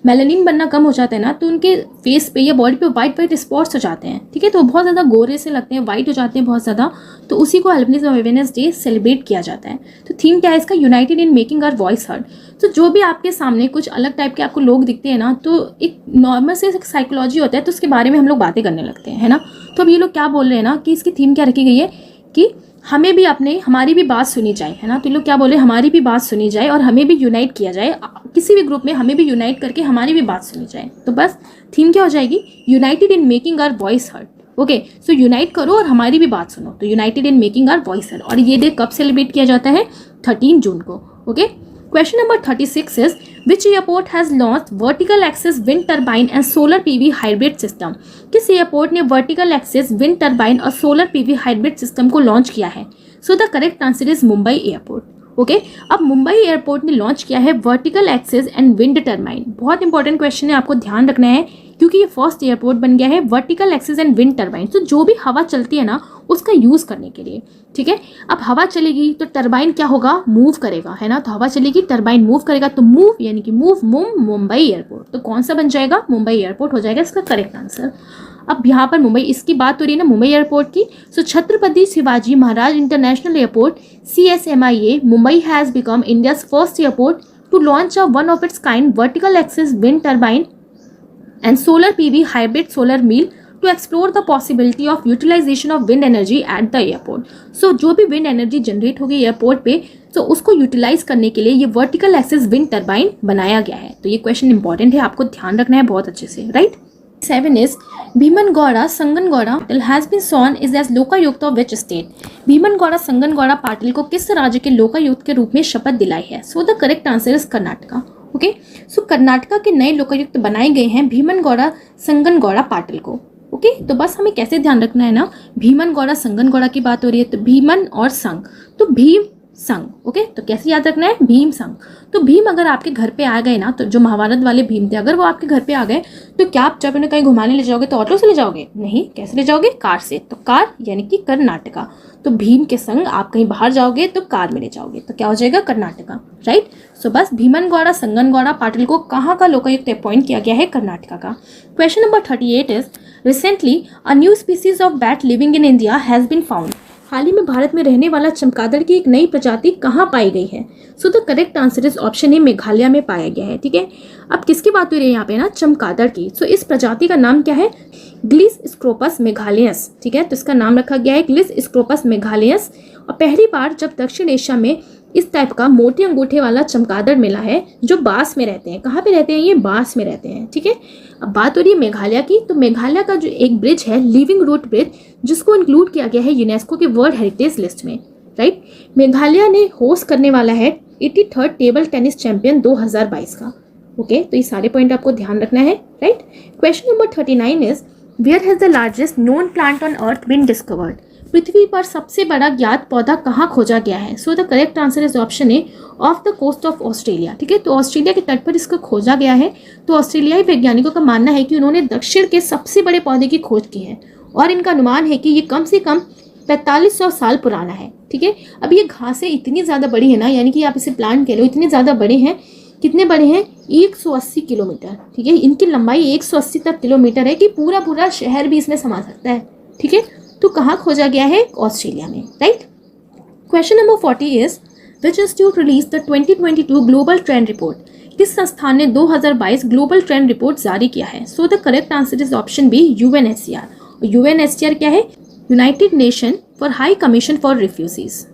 मेलानिन बनना कम हो जाता है ना, तो उनके फेस पे या बॉडी पे वाइट वाइट स्पॉट्स हो जाते हैं। ठीक है, तो बहुत ज़्यादा गोरे से लगते हैं, वाइट हो जाते हैं बहुत ज़्यादा, तो उसी को एल्बिनिज्म अवेयरनेस डे सेलिब्रेट किया जाता है। तो थीम क्या है इसका? United in making our voice heard. तो जो भी आपके सामने कुछ अलग टाइप के आपको लोग दिखते हैं ना, तो एक नॉर्मल से साइकोलॉजी होता है, तो उसके बारे में हम लोग बातें करने लगते हैं, है ना। तो अब ये लोग क्या बोल रहे हैं ना कि इसकी थीम क्या रखी गई है कि हमें भी हमारी भी बात सुनी जाए, है ना। तो लोग क्या बोले, हमारी भी बात सुनी जाए और हमें भी यूनाइट किया जाए, किसी भी ग्रुप में हमें भी यूनाइट करके हमारी भी बात सुनी जाए। तो बस थीम क्या हो जाएगी? United in making our voice heard. Okay, so unite करो और हमारी भी बात सुनो, तो united in making our voice heard. और ये डे कब सेलिब्रेट किया जाता है? 13 जून को। Okay, question number 36 is which airport has launch vertical axis wind turbine and solar PV hybrid system? किस एयरपोर्ट ने वर्टिकल एक्सेस विंड टर्बाइन और सोलर पीवी हाइब्रिड सिस्टम को लॉन्च किया है? So the correct answer is Mumbai airport. Okay, अब Mumbai airport ने launch किया है vertical access and wind turbine. बहुत इंपॉर्टेंट क्वेश्चन है, आपको ध्यान रखना है क्योंकि ये फर्स्ट एयरपोर्ट बन गया है vertical access and wind turbine. तो जो भी हवा चलती है ना उसका यूज करने के लिए। ठीक है, अब हवा चलेगी तो टर्बाइन क्या होगा? मूव करेगा, है ना। तो हवा चलेगी, टर्बाइन मूव करेगा, तो मूव यानी कि मूव मुंबई एयरपोर्ट। तो कौन सा बन जाएगा? मुंबई एयरपोर्ट हो जाएगा इसका करेक्ट आंसर। अब यहाँ पर मुंबई, इसकी बात हो रही है ना मुंबई एयरपोर्ट की। So Chhatrapati Shivaji Maharaj international airport CSMIA Mumbai has become India's first airport to launch a one of its kind vertical axis wind turbine and solar PV hybrid solar mill to explore the possibility of utilization of wind energy at the airport. So जो भी wind energy generate होगी airport पे, तो उसको utilise करने के लिए ये वर्टिकल एक्सेस विंड टर्बाइन बनाया गया है। तो ये क्वेश्चन इंपॉर्टेंट है, आपको ध्यान रखना है बहुत अच्छे से। Right, 7 is Bhimanagouda Sanganagouda has been sworn is as Lokayukta of which state? Bhimanagouda संगनगौड़ा Patil को किस राज्य के लोकायुक्त के रूप में शपथ दिलाई है? So the correct answer is Karnataka. Okay, so Karnataka के नए लोकायुक्त बनाए गए हैं भीमनगौड़ा संगनगौड़ा पाटिल को। ओके, तो बस हमें कैसे ध्यान रखना है ना, भीमनगौड़ा संगनगौड़ा की बात हो रही है तो भीमन और संग, तो भीम संग। ओके, तो कैसे याद रखना है? भीम संग। तो भीम अगर आपके घर पे आ गए ना, तो जो महाभारत वाले भीम थे, अगर वो आपके घर पे आ गए तो क्या आप जब उन्हें कहीं घुमाने ले जाओगे तो ऑटो से ले जाओगे? नहीं, कैसे ले जाओगे? कार से। तो कार यानी कि कर्नाटका। तो भीम के संग आप कहीं बाहर जाओगे तो कार में ले जाओगे, तो क्या हो जाएगा? कर्नाटका। राइट, सो बस भीमनगौड़ा संगनगौड़ा पाटिल को कहाँ का लोकायुक्त अपॉइंट किया गया है? कर्नाटका का। Question number 38 is recently a new species of bat living in India has been found. हाल ही में भारत में रहने वाला चमगादड़ की एक नई प्रजाति कहाँ पाई गई है? So the correct answer is option ए मेघालय में पाया गया है। ठीक है, अब किसकी बात हो रही है यहाँ पे ना? चमगादड़ की। सो इस प्रजाति का नाम क्या है? ग्लिस स्क्रोपस मेघालयस। ठीक है, तो इसका नाम रखा गया है ग्लिस स्क्रोपस मेघालयस। और पहली बार जब दक्षिण एशिया में इस टाइप का मोटे अंगूठे वाला चमगादड़ मिला है जो बांस में रहते हैं। कहाँ पे रहते हैं? ये बांस में रहते हैं। ठीक है, अब बात हो रही है मेघालय की। तो मेघालय का जो एक ब्रिज है लिविंग रूट ब्रिज, जिसको इंक्लूड किया गया है यूनेस्को के वर्ल्ड हेरिटेज लिस्ट में। राइट, मेघालय ने होस्ट करने वाला है 83rd टेबल टेनिस चैंपियन 2022 का। ओके, तो ये सारे पॉइंट आपको ध्यान रखना है। Right, question number 39 is where has the largest known plant on earth been discovered? पृथ्वी पर सबसे बड़ा ज्ञात पौधा कहाँ खोजा गया है? So the correct answer is option A, off the coast of Australia. ठीक है, तो ऑस्ट्रेलिया के तट पर इसको खोजा गया है। तो ऑस्ट्रेलियाई वैज्ञानिकों का मानना है कि उन्होंने दक्षिण के सबसे बड़े पौधे की खोज की है और इनका अनुमान है कि ये कम से कम 4500 साल पुराना है। ठीक है, अब ये घासें इतनी ज़्यादा बड़ी है ना, यानी कि आप इसे प्लांट कह लो, इतने ज़्यादा बड़े हैं। कितने बड़े हैं? 180 किलोमीटर। ठीक है, इनकी लंबाई 180 तक किलोमीटर है कि पूरा पूरा शहर भी इसमें समा सकता है। ठीक है, तो कहाँ खोजा गया है? ऑस्ट्रेलिया में, right. Question number 40 is which institute release the 2022 global trend report? किस संस्थान ने 2022 ग्लोबल ट्रेंड रिपोर्ट जारी किया है? So the correct answer is option B, UNHCR. UNHCR क्या है? United nation for high commission for refugees.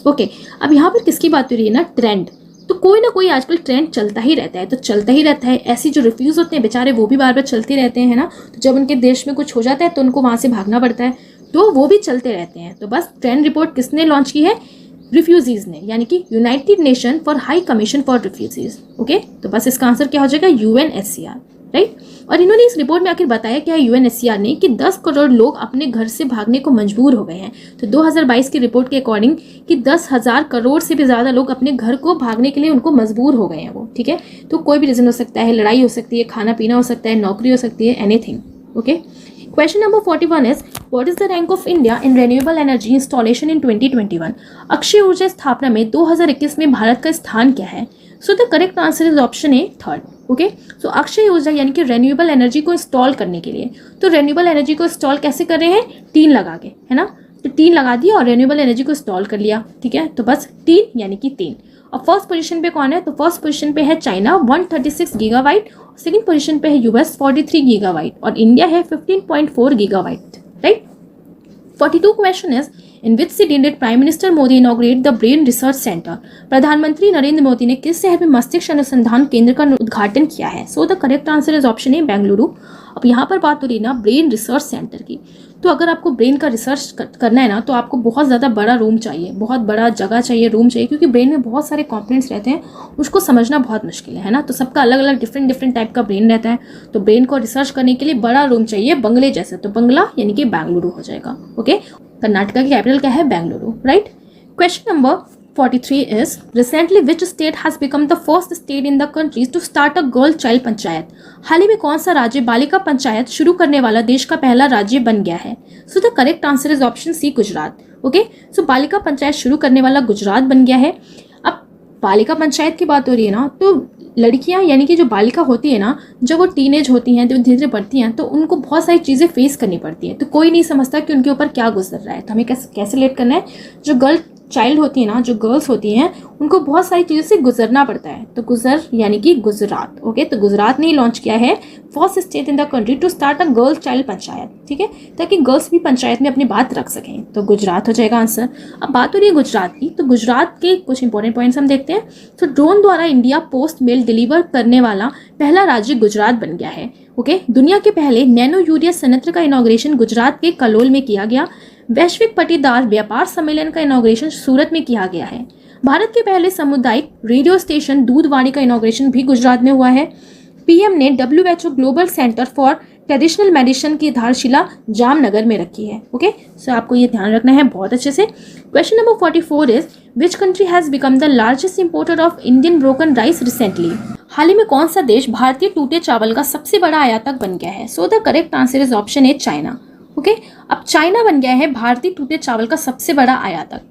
Okay, अब यहाँ पर किसकी बात हो रही है ना? ट्रेंड। तो कोई ना कोई आजकल ट्रेंड चलता ही रहता है, तो चलता ही रहता है। ऐसी जो रिफ्यूज होते हैं बेचारे, वो भी बार बार चलते रहते हैं ना। तो जब उनके देश में कुछ हो जाता है तो उनको वहाँ से भागना पड़ता है, तो वो भी चलते रहते हैं। तो बस ट्रेंड रिपोर्ट किसने लॉन्च की है? रिफ्यूजीज ने, यानी कि United nation for high commission for refugees. Okay, तो बस इसका आंसर क्या हो जाएगा? UNHCR, right. और इन्होंने इस रिपोर्ट में आखिर बताया क्या है यूएनएचसीआर ने? कि 10 करोड़ लोग अपने घर से भागने को मजबूर हो गए हैं। तो 2022 की रिपोर्ट के अकॉर्डिंग कि 10,000 करोड़ से भी ज़्यादा लोग अपने घर को भागने के लिए उनको मजबूर हो गए हैं वो। ठीक है, तो कोई भी रीज़न हो सकता है, लड़ाई हो सकती है, खाना पीना हो सकता है, नौकरी हो सकती है, anything. Okay, question number 41 is what is the rank of India in renewable energy installation in 2021? अक्षय ऊर्जा स्थापना में 2021 में भारत का स्थान क्या है? So the correct answer is option A, third. Okay, so अक्षय ऊर्जा यानी कि रेन्यूएबल एनर्जी को इंस्टॉल करने के लिए, तो रेन्यूएबल एनर्जी को इंस्टॉल कैसे कर रहे हैं? टीन लगा के, है ना। तो टीन लगा दिया और रेन्यूएबल एनर्जी को इंस्टॉल कर लिया। ठीक है, तो बस टीन यानी कि 3। और फर्स्ट पोजीशन पे कौन है? तो फर्स्ट पोजीशन पे है चाइना 136 गीगावाट, सेकंड पोजीशन पे है यूएस 43 गीगावाट और इंडिया है 15.4 gigawatt, right. 42 question is in which city did prime minister Modi inaugurate the brain research centre? प्रधानमंत्री नरेंद्र मोदी ने किस शहर में मस्तिष्क अनुसंधान केंद्र का उद्घाटन किया है? So the correct answer is option ए, बेंगलुरु। अब यहाँ पर बात हो रही है ना ब्रेन रिसर्च सेंटर की, तो अगर आपको ब्रेन का रिसर्च करना है ना, तो आपको बहुत ज़्यादा बड़ा रूम चाहिए, बहुत बड़ा जगह चाहिए, रूम चाहिए, क्योंकि ब्रेन में बहुत सारे कंपोनेंट्स रहते हैं, उसको समझना बहुत मुश्किल है ना। तो सबका अलग अलग डिफरेंट टाइप का ब्रेन रहता है, तो ब्रेन को रिसर्च करने के लिए बड़ा रूम चाहिए, बंगले जैसे। तो बंगला यानी कि बेंगलुरु हो जाएगा। ओके, कर्नाटका की कैपिटल क्या है? Bengaluru, right. Question number 43 is recently which state has become the first state in the country to start a girl child panchayat? हाल ही में कौन सा राज्य बालिका पंचायत शुरू करने वाला देश का पहला राज्य बन गया है? So the correct answer is option C, Gujarat. Okay, so Balika Panchayat शुरू करने वाला गुजरात बन गया है। अब बालिका पंचायत की बात हो रही है ना, तो लड़कियां यानी कि जो बालिका होती है ना, जब वो टीनेज होती हैं, तो धीरे धीरे बढ़ती हैं, तो उनको बहुत सारी चीज़ें फेस करनी पड़ती हैं। तो कोई नहीं समझता कि उनके ऊपर क्या गुजर रहा है। तो हमें कैसे लेट करना है? जो गर्ल चाइल्ड होती है ना, जो गर्ल्स होती हैं, उनको बहुत सारी चीज़ों से गुजरना पड़ता है। तो गुजर यानी कि गुजरात। ओके, तो गुजरात ने लॉन्च किया है first state in the country to start a girl child panchayat. ठीक है, ताकि गर्ल्स भी पंचायत में अपनी बात रख सकें। तो गुजरात हो जाएगा आंसर। अब बात हो रही है गुजरात की, तो गुजरात के कुछ इंपॉर्टेंट पॉइंट्स हम देखते हैं। तो ड्रोन द्वारा इंडिया पोस्ट मेल डिलीवर करने वाला पहला राज्य गुजरात बन गया है। ओके, दुनिया के पहले नैनो यूरिया संयंत्र का इनॉग्रेशन गुजरात के कलोल में किया गया। वैश्विक पट्टीदार व्यापार सम्मेलन का इनॉग्रेशन सूरत में किया गया है। भारत के पहले सामुदायिक रेडियो स्टेशन दूधवाणी का इनॉग्रेशन भी गुजरात में हुआ है। पीएम ने WHO global centre for traditional medicine की आधारशिला जामनगर में रखी है। ओके, सो आपको ये ध्यान रखना है बहुत अच्छे से। Question number 44 is which country has become the largest importer of Indian broken rice recently? हाल ही में कौन सा देश भारतीय टूटे चावल का सबसे बड़ा आयातक बन गया है? So the correct answer is option A, China. Okay, अब चाइना बन गया है भारतीय टूटे चावल का सबसे बड़ा आयातक।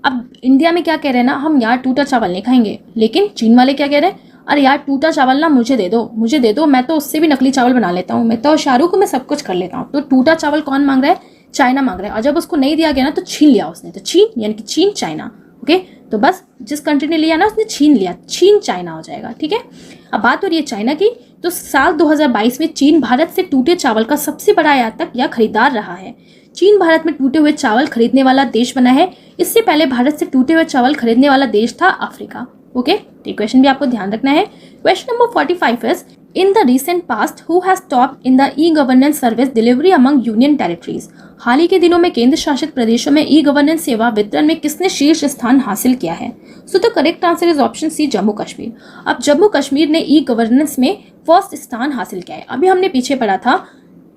अब इंडिया में क्या कह रहे हैं ना, हम यार टूटा चावल नहीं खाएंगे, लेकिन चीन वाले क्या कह रहे हैं? अरे यार टूटा चावल ना मुझे दे दो, मैं तो उससे भी नकली चावल बना लेता हूँ, मैं तो शाहरुख को मैं सब कुछ कर लेता हूँ। तो टूटा चावल कौन मांग रहा है? चाइना मांग रहा है। और जब उसको नहीं दिया गया ना, तो छीन लिया उसने। तो चीन यानी कि चीन चाइना। ओके, तो बस जिस कंट्री ने लिया ना, उसने छीन लिया, चीन चाइना हो जाएगा। ठीक है, अब बात हो रही है चाइना की, तो साल 2022 में चीन भारत से टूटे चावल का सबसे बड़ा आयातक या खरीदार रहा है। चीन भारत में टूटे हुए चावल खरीदने वाला देश बना है। इससे पहले भारत से टूटे हुए चावल खरीदने वाला देश था अफ्रीका। ओके, तो क्वेश्चन भी आपको ध्यान रखना है। Question number 45 is in the recent past who has top in the e governance service delivery among union territories? हाल ही के दिनों में केंद्र शासित प्रदेशों में ई गवर्नेंस सेवा वितरण में किसने शीर्ष स्थान हासिल किया है? So the correct answer is option C, Jammu Kashmir. अब जम्मू कश्मीर ने ई गवर्नेंस में फर्स्ट स्थान हासिल किया है। अभी हमने पीछे पढ़ा था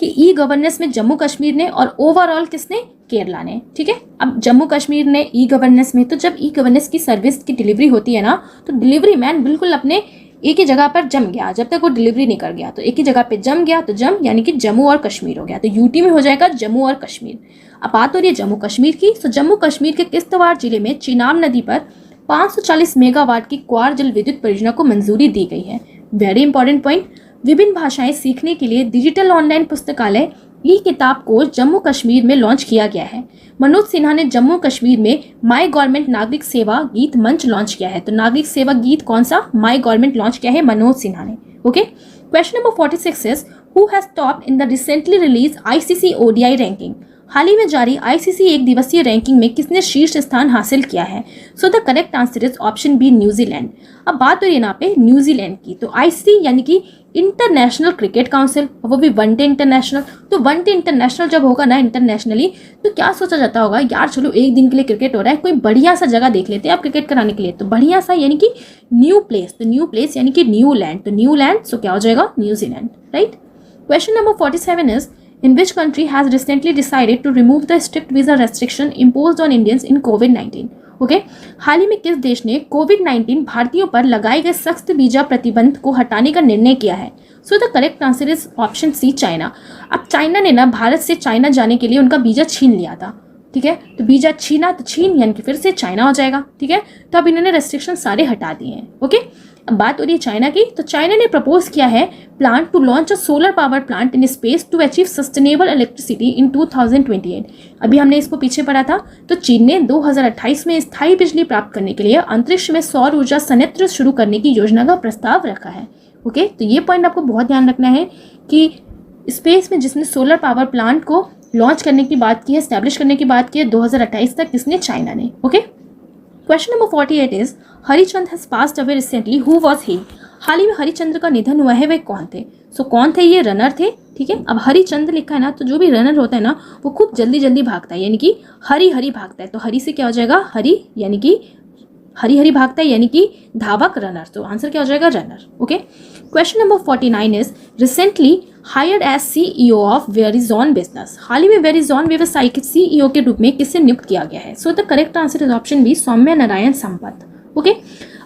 कि ई गवर्नेंस में जम्मू कश्मीर ने और ओवरऑल किसने, केरला ने। ठीक है, अब जम्मू कश्मीर ने ई गवर्नेंस में, तो जब ई गवर्नेंस की सर्विस की डिलीवरी होती है ना, तो डिलीवरी मैन बिल्कुल अपने एक ही जगह पर जम गया, जब तक वो डिलीवरी नहीं कर गया तो एक ही जगह पे जम गया, तो जम यानी कि जम्मू और कश्मीर हो गया, तो यूटी में हो जाएगा जम्मू और कश्मीर। अब बात हो रही है जम्मू कश्मीर की, तो जम्मू कश्मीर के किश्तवाड़ जिले में चिनाब नदी पर 540 मेगावाट की क्वार जल विद्युत परियोजना को मंजूरी दी गई है। वेरी इंपॉर्टेंट पॉइंट, विभिन्न भाषाएं सीखने के लिए डिजिटल ऑनलाइन पुस्तकालय ई किताब कोर्स जम्मू कश्मीर में लॉन्च किया गया है। मनोज सिन्हा ने जम्मू कश्मीर में माई गवर्नमेंट नागरिक सेवा गीत मंच लॉन्च किया है। तो नागरिक सेवा गीत कौन सा, माई गवर्नमेंट लॉन्च किया है मनोज सिन्हा ने। Okay, question number 46 is who has topped in the recently release ICC ODI ranking. हाल ही में जारी आईसीसी एक दिवसीय रैंकिंग में किसने शीर्ष स्थान हासिल किया है? So the correct answer is option B, New Zealand. अब बात हो रही है यहाँ पे न्यूजीलैंड की, तो आईसीसी यानी कि इंटरनेशनल क्रिकेट काउंसिल, वो भी वनडे इंटरनेशनल। तो वनडे इंटरनेशनल जब होगा ना इंटरनेशनली, तो क्या सोचा जाता होगा, यार चलो एक दिन के लिए क्रिकेट हो रहा है, कोई बढ़िया सा जगह देख लेते हैं आप क्रिकेट कराने के लिए। तो बढ़िया सा यानी कि न्यू प्लेस, तो न्यू प्लेस यानी कि न्यू लैंड, तो न्यू लैंड, सो क्या हो जाएगा, New Zealand. Right. Question number 47 is in which country has recently decided to remove the strict visa restriction imposed on Indians in COVID-19? Okay, हाल ही में किस देश ने कोविड-19 भारतीयों पर लगाए गए सख्त वीजा प्रतिबंध को हटाने का निर्णय किया है? So the correct answer is option C, China. अब चाइना ने ना भारत से चाइना जाने के लिए उनका वीजा छीन लिया था। ठीक है, तो वीजा छीना तो छीन यानी कि फिर से चाइना हो जाएगा। ठीक है, तो अब इन्होंने रेस्ट्रिक्शन सारे हटा दिए हैं। ओके, अब बात हो रही है चाइना की, तो चाइना ने प्रपोज किया है plan to launch a solar power plant in space to achieve sustainable electricity in 2028। अभी हमने इसको पीछे पढ़ा था, तो चीन ने 2028 में स्थायी बिजली प्राप्त करने के लिए अंतरिक्ष में सौर ऊर्जा संयंत्र शुरू करने की योजना का प्रस्ताव रखा है। ओके, तो ये पॉइंट आपको बहुत ध्यान रखना है कि स्पेस में जिसने सोलर पावर प्लांट को लॉन्च करने की बात की है, स्टैब्लिश करने की बात की है 2028 तक, किसने, चाइना ने। Okay, question number 48 is Harichand has passed away recently, who was he. हाल ही में हरिचंद्र का निधन हुआ है, वे कौन थे? सो कौन थे ये? रनर थे। ठीक है, अब हरिचंद्र लिखा है ना, तो जो भी रनर होता है ना वो खूब जल्दी जल्दी भागता है, यानी कि हरी हरी भागता है। तो हरी से क्या हो जाएगा, हरी यानी कि हरी हरी भागता है यानी कि धावक, रनर। तो आंसर क्या हो जाएगा, runner. Okay, question number 49 is recently hired as CEO of Verizon business. हाल ही में वेरिजॉन व्यवसाय के सीईओ के रूप में किसे नियुक्त किया गया है? So the correct answer is option B, Soumya Narayan Sampath. Okay,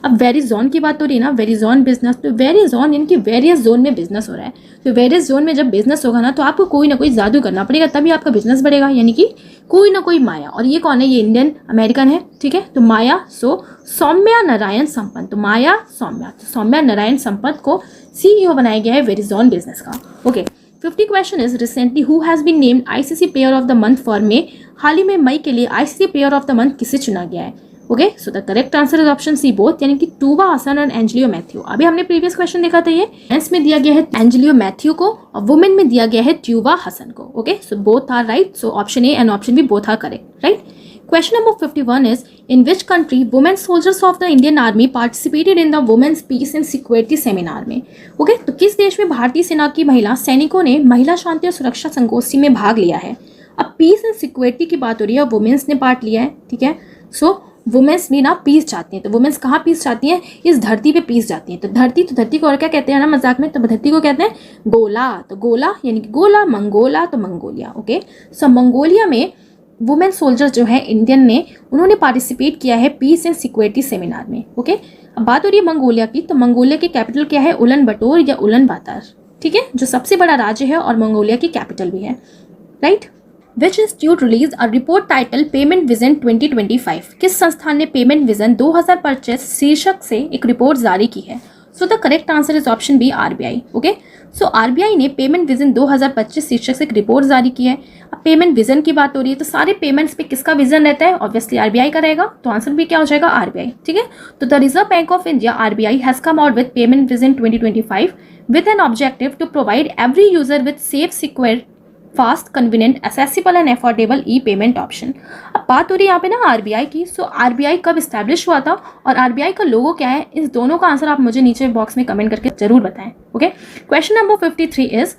अब वेरिजॉन की बात हो रही है ना, वेरिजॉन बिजनेस, तो वेरिजॉन यानी कि वेरियस जोन में बिजनेस हो रहा है। तो वेरियस जोन में जब बिजनेस होगा ना, तो आपको कोई ना कोई जादू करना पड़ेगा, तभी आपका बिजनेस बढ़ेगा, यानी कि कोई ना कोई माया। और ये कौन है? ये इंडियन अमेरिकन है। ठीक है, तो माया, सो सौम्या नारायण संपत, तो माया सौम्या, तो सौम्या नारायण संपत को सीईओ बनाया गया है वेरिजॉन बिजनेस का। Okay, 50 question is recently who has been named ICC player of the month for May. हाल ही में मई के लिए ICC player of the month किसे चुना गया है? Okay, so the correct answer is option C, both, यानी कि टूबा हसन और एंजेलियो मैथ्यू। अभी हमने प्रीवियस क्वेश्चन देखा था, ये मेंस में दिया गया है एंजेलियो मैथ्यू को और वुमेन में दिया गया है ट्यूबा हसन को। Okay, so both are right, so option A and option B both are correct. Right. Question number 51 is in which country women soldiers of the Indian Army participated in the Women's Peace and Security Seminar में? Okay, तो किस देश में भारतीय सेना की महिला सैनिकों ने महिला शांति और सुरक्षा संगोष्ठी में भाग लिया है? अब पीस एंड सिक्योरिटी की बात हो रही है, वुमेन्स ने पार्ट लिया है। ठीक है, सो वुमेन्स भी ना पीस चाहती हैं, तो वुमेन्स कहाँ पीस चाहती हैं? इस धरती पे पीस जाती हैं। तो धरती को और क्या कहते हैं ना मजाक में, तो धरती को कहते हैं गोला। तो गोला यानी कि गोला, मंगोला तो मंगोलिया। ओके, सो मंगोलिया में वुमेन सोल्जर्स जो है इंडियन ने, उन्होंने पार्टिसिपेट किया है पीस एंड सिक्योरिटी सेमिनार में। ओके, अब बात हो रही है मंगोलिया की, तो मंगोलिया की कैपिटल क्या है? उलन बटोर या उलन बातर। ठीक है, जो सबसे बड़ा राज्य है और मंगोलिया की कैपिटल भी है। Right. Which institute release a report title payment vision 2025। किस संस्थान ने पेमेंट विजन 2025 शीर्षक से एक रिपोर्ट जारी की है? So the correct answer is option B, RBI. Okay, so RBI ने पेमेंट विजन 2025 शीर्षक से एक रिपोर्ट जारी की है। अब पेमेंट विजन की बात हो रही है, तो सारे पेमेंट्स पे किसका विजन रहता है? ऑब्वियसली आरबीआई का रहेगा, तो आंसर भी क्या हो जाएगा? आरबीआई। ठीक है, तो the reserve bank of India RBI has come out with payment vision 2025 with an objective to provide every user with safe, secure, fast, convenient, accessible and affordable E payment option. अब बात हो रही है यहाँ पे ना आरबीआई की। So RBI कब इस्टेब्लिश हुआ था और आरबीआई का लोगो क्या है? इस दोनों का आंसर आप मुझे नीचे बॉक्स में कमेंट करके जरूर बताएं। Okay, question number 53 is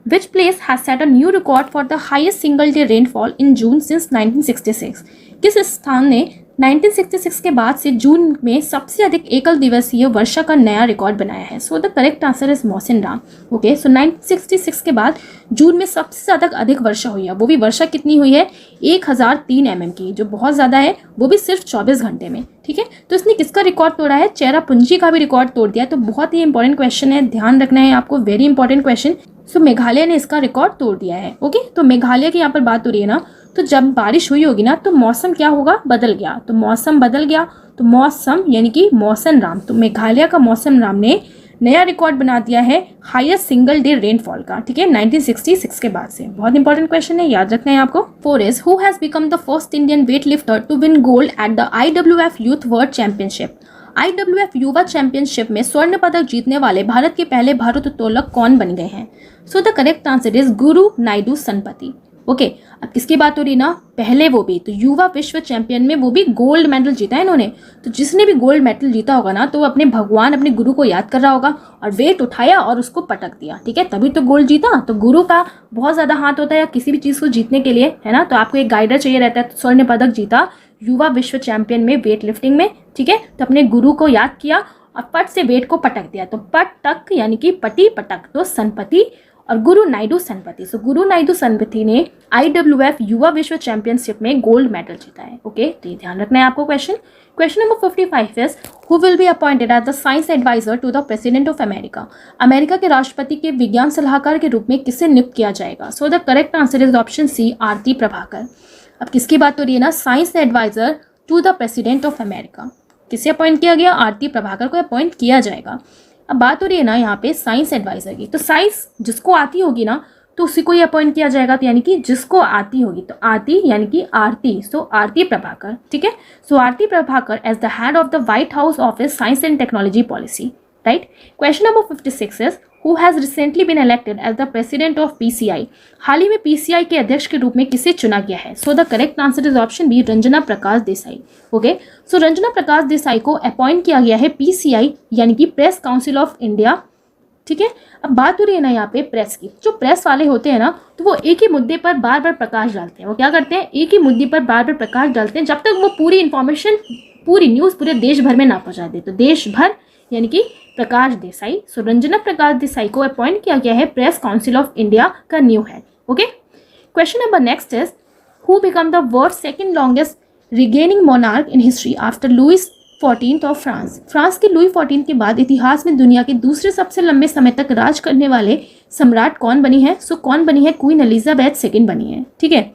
which place has set a new record for the highest single day rainfall in June since 1966। किस स्थान ने 1966 के बाद से जून में सबसे अधिक एकल दिवसीय वर्षा का नया रिकॉर्ड बनाया है। So the correct answer is Mawsynram. Okay, so 1966 के बाद जून में सबसे ज़्यादा अधिक वर्षा हुई है। वो भी वर्षा कितनी हुई है? 1003 mm की, जो बहुत ज़्यादा है, वो भी सिर्फ 24 घंटे में। ठीक है, तो इसने किसका रिकॉर्ड तोड़ा है? चेरापूंजी का भी रिकॉर्ड तोड़ दिया। तो बहुत ही इंपॉर्टेंट क्वेश्चन है, ध्यान रखना है आपको, वेरी इंपॉर्टेंट क्वेश्चन। सो मेघालय ने इसका रिकॉर्ड तोड़ दिया है। ओके, तो मेघालय की यहाँ पर बात हो रही है ना, तो जब बारिश हुई होगी ना तो मौसम क्या होगा? बदल गया। तो मौसम बदल गया, तो मौसम यानी कि मौसम राम, तो मेघालय का मौसम राम ने नया रिकॉर्ड बना दिया है हाईएस्ट सिंगल डे रेनफॉल का। ठीक है, 1966 के बाद से। बहुत इंपॉर्टेंट क्वेश्चन है, याद रखना है आपको। 4 is who has become the first Indian weight lifter to win gold at the IWF youth world championship. IWF युवा चैंपियनशिप में स्वर्ण पदक जीतने वाले भारत के पहले भारोत्तोलक कौन बन गए हैं? So the correct answer is Guru Naidu सनपति। Okay, अब किसकी बात हो रही ना? पहले वो भी तो युवा विश्व चैंपियन में वो भी गोल्ड मेडल जीता है इन्होंने। तो जिसने भी गोल्ड मेडल जीता होगा ना, तो वो अपने भगवान, अपने गुरु को याद कर रहा होगा और वेट उठाया और उसको पटक दिया। ठीक है, तभी तो गोल्ड जीता। तो गुरु का बहुत ज़्यादा हाथ होता है किसी भी चीज़ को जीतने के लिए, है ना। तो आपको एक गाइडर चाहिए रहता है। तो स्वर्ण पदक जीता युवा विश्व चैंपियन में वेट लिफ्टिंग में। ठीक है, तो अपने गुरु को याद किया और पट से वेट को पटक दिया। तो पटक यानी कि पटी पटक, तो सनपति और गुरु नायडू सनपति। सो गुरु नायडू सनपति ने IWF युवा विश्व चैंपियनशिप में गोल्ड मेडल जीता है। ओके, तो ये ध्यान रखना है आपको। Question number 55 is who will be appointed as the science adviser to the president of America. America के राष्ट्रपति के विज्ञान सलाहकार के रूप में किसे नियुक्त किया जाएगा? So the correct answer is option C, Aarti Prabhakar. अब किसकी बात हो रही है ना? Science adviser to the president of America. किसे अपॉइंट किया गया? आरती प्रभाकर को अपॉइंट किया जाएगा। अब बात हो रही है ना यहाँ पे साइंस एडवाइजर की, तो साइंस जिसको आती होगी ना तो उसी को ही अपॉइंट किया जाएगा। तो यानी कि जिसको आती होगी, तो आती यानी कि आरती, सो आरती प्रभाकर। ठीक है, so Aarti Prabhakar as the head of the White House office science and technology policy. Right. Question number 56 is who has recently been elected as the president of PCI। हाल ही में PCI के अध्यक्ष के रूप में किसे चुना गया है? So the correct answer is option B, Ranjana Prakash Desai. Okay, so Ranjana Prakash Desai को अपॉइंट किया गया है PCI यानी कि प्रेस काउंसिल ऑफ इंडिया। ठीक है, अब बात हो रही है ना यहाँ पे प्रेस की। जो प्रेस वाले होते हैं ना, तो वो एक ही मुद्दे पर बार बार प्रकाश डालते हैं। वो क्या करते हैं? एक ही मुद्दे पर बार बार प्रकाश डालते हैं जब तक वो पूरी इंफॉर्मेशन, पूरी न्यूज़ पूरे देश भर में ना पहुँचा दे। तो देश भर यानी कि प्रकाश देसाई। सो रंजना प्रकाश देसाई को अपॉइंट किया गया है प्रेस काउंसिल ऑफ इंडिया का new head. Okay, question number next is who become the world second longest reigning monarch in history after Louis 14 of France. France के लुई 14 के बाद इतिहास में दुनिया के दूसरे सबसे लंबे समय तक राज करने वाले सम्राट कौन बनी है? सो कौन बनी है? क्वीन एलिजाबेथ सेकंड बनी है। ठीक है,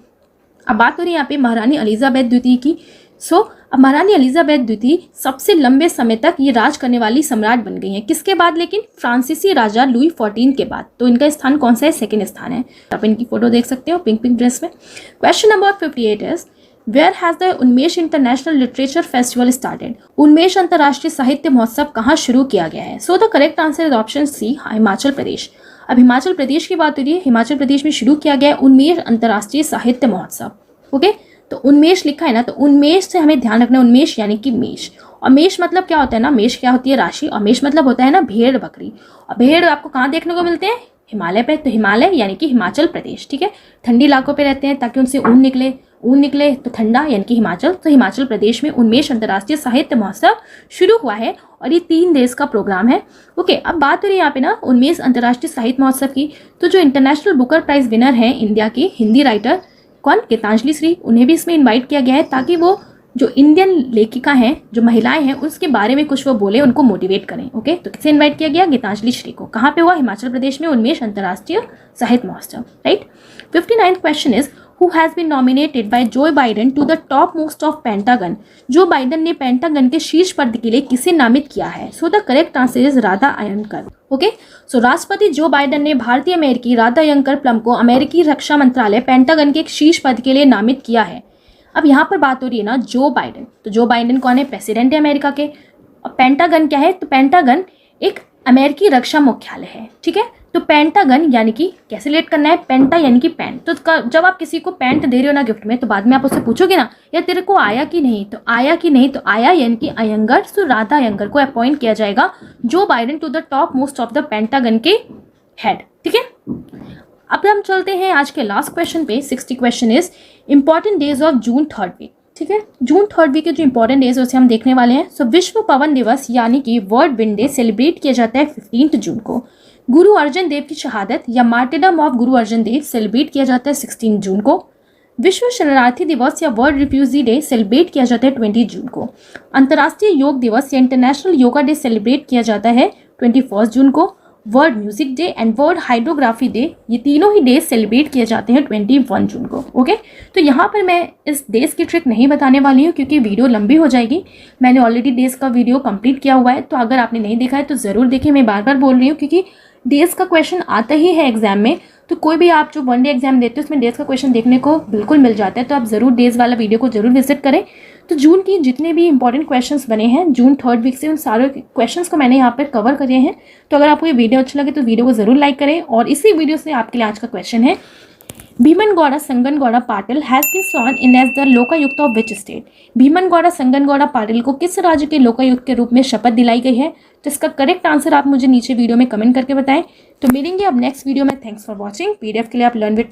अब बात हो रही है यहाँ पे महारानी एलिजाबेथ द्वितीय की। सो अब महारानी एलिजाबेथ द्वितीय सबसे लंबे समय तक ये राज करने वाली सम्राट बन गई हैं। किसके बाद? लेकिन फ्रांसीसी राजा लुई 14 के बाद। तो इनका स्थान कौन सा है? सेकंड स्थान है। आप इनकी फोटो देख सकते हो पिंक पिंक ड्रेस में। Question number 58 is where has the Unmesh international literature festival started. Unmesh अंतर्राष्ट्रीय साहित्य महोत्सव कहाँ शुरू किया गया है? So the correct answer is option C, Himachal Pradesh. अब हिमाचल प्रदेश की बात हो रही है, हिमाचल प्रदेश में शुरू किया गया उन्मेष अंतर्राष्ट्रीय साहित्य महोत्सव। ओके, तो उन्मेष लिखा है ना, तो उन्मेष से हमें ध्यान रखना है, उन्मेष यानी कि मेष। और मेष मतलब क्या होता है ना? मेष क्या होती है? राशि। और मेष मतलब होता है ना भेड़ बकरी। और भेड़ आपको कहाँ देखने को मिलते हैं? हिमालय पे। तो हिमालय यानी कि हिमाचल प्रदेश। ठीक है, ठंडी इलाकों पे रहते हैं ताकि उनसे ऊन निकले तो ठंडा यानी कि हिमाचल। तो हिमाचल प्रदेश में उन्मेष अंतर्राष्ट्रीय साहित्य महोत्सव शुरू हुआ है और ये 3 देश का प्रोग्राम है। ओके, अब बात हो रही है यहाँ पे ना उन्मेष अंतर्राष्ट्रीय साहित्य महोत्सव की। तो जो इंटरनेशनल बुकर प्राइज विनर हैं इंडिया की हिंदी राइटर, कौन? गीतांजलि श्री, उन्हें भी इसमें इनवाइट किया गया है ताकि वो जो इंडियन लेखिका हैं, जो महिलाएं हैं, उसके बारे में कुछ वो बोले, उनको मोटिवेट करें। ओके, तो किसे इनवाइट किया गया? गीतांजलि श्री को। कहाँ पे हुआ? हिमाचल प्रदेश में उन्मेष अंतर्राष्ट्रीय साहित्य महोत्सव। Right. 59th question is who has been nominated by Joe Biden to the top most of Pentagon. Joe Biden ने पेंटागन के शीर्ष पद के लिए किसे नामित किया है? So the correct answer is Radha Iyengar. Okay, so राष्ट्रपति जो बाइडेन ने भारतीय अमेरिकी राधा अयंकर प्लम को अमेरिकी रक्षा मंत्रालय पेंटागन के एक शीर्ष पद के लिए नामित किया है। अब यहाँ पर बात हो रही है ना जो बाइडेन। तो जो बाइडेन कौन है? प्रेसिडेंट है अमेरिका के। और पेंटागन क्या है? तो पेंटागन एक अमेरिकी रक्षा मुख्यालय है। ठीक है, तो पेंटागन यानी कि कैसे रिलेट करना है? पेंटा यानी कि पैंट। तो जब आप किसी को पैंट दे रहे हो ना गिफ्ट में, तो बाद में आप उससे पूछोगे ना यार तेरे को आया कि नहीं, तो आया कि नहीं, तो आया यानी कि अयंगर। तो राधा अयंगर को अपॉइंट किया जाएगा Joe Biden to the top most of the Pentagon के हेड। ठीक है, अब हम चलते हैं आज के लास्ट क्वेश्चन पे। 60 question is important days of June 3rd week. ठीक है। जून 3 वीक के जो इंपॉर्टेंट डेज उसे हम देखने वाले हैं। सो विश्व पवन दिवस यानी कि वर्ल्ड विंड डे सेलिब्रेट किया जाता है 15 जून को। गुरु अर्जन देव की शहादत या मार्टिरडम ऑफ गुरु अर्जन देव सेलिब्रेट किया जाता है 16 जून को। विश्व शरणार्थी दिवस या वर्ल्ड रिफ्यूजी डे सेलिब्रेट किया जाता है 20 जून को। अंतर्राष्ट्रीय योग दिवस या इंटरनेशनल योगा डे सेलिब्रेट किया जाता है 21 जून को। World music day and world hydrography day, ये तीनों ही डे सेलिब्रेट किए जाते हैं 21 जून को। ओके, तो यहाँ पर मैं इस डेज की ट्रिक नहीं बताने वाली हूँ क्योंकि वीडियो लंबी हो जाएगी। मैंने ऑलरेडी डेज का वीडियो कंप्लीट किया हुआ है, तो अगर आपने नहीं देखा है तो ज़रूर देखिए। मैं बार बार बोल रही हूँ क्योंकि डेज का क्वेश्चन आता ही है एग्जाम में, तो कोई भी आप जो 1 डे एग्जाम देते हो उसमें डेज का क्वेश्चन देखने को बिल्कुल मिल जाता है, तो आप ज़रूर डेज वाला वीडियो को जरूर विजिट करें। तो जून की जितने भी इंपॉर्टेंट क्वेश्चंस बने हैं जून 3 वीक से, उन सारे क्वेश्चंस को मैंने यहाँ पर कवर करे हैं। तो अगर आपको ये वीडियो अच्छा लगे तो वीडियो को ज़रूर लाइक करें। और इसी वीडियो से आपके लिए आज का क्वेश्चन है, Bhimanagouda संगनगौड़ा Patil has been sworn in as the Lokayukta of which state. भीमनगौड़ा संगनगौड़ा पाटिल को किस राज्य के लोकायुक्त के रूप में शपथ दिलाई गई है? तो इसका करेक्ट आंसर आप मुझे नीचे वीडियो में कमेंट करके बताएं। तो मिलेंगे अब नेक्स्ट वीडियो में। Thanks for watching. पीडीएफ के लिए आप लर्न विद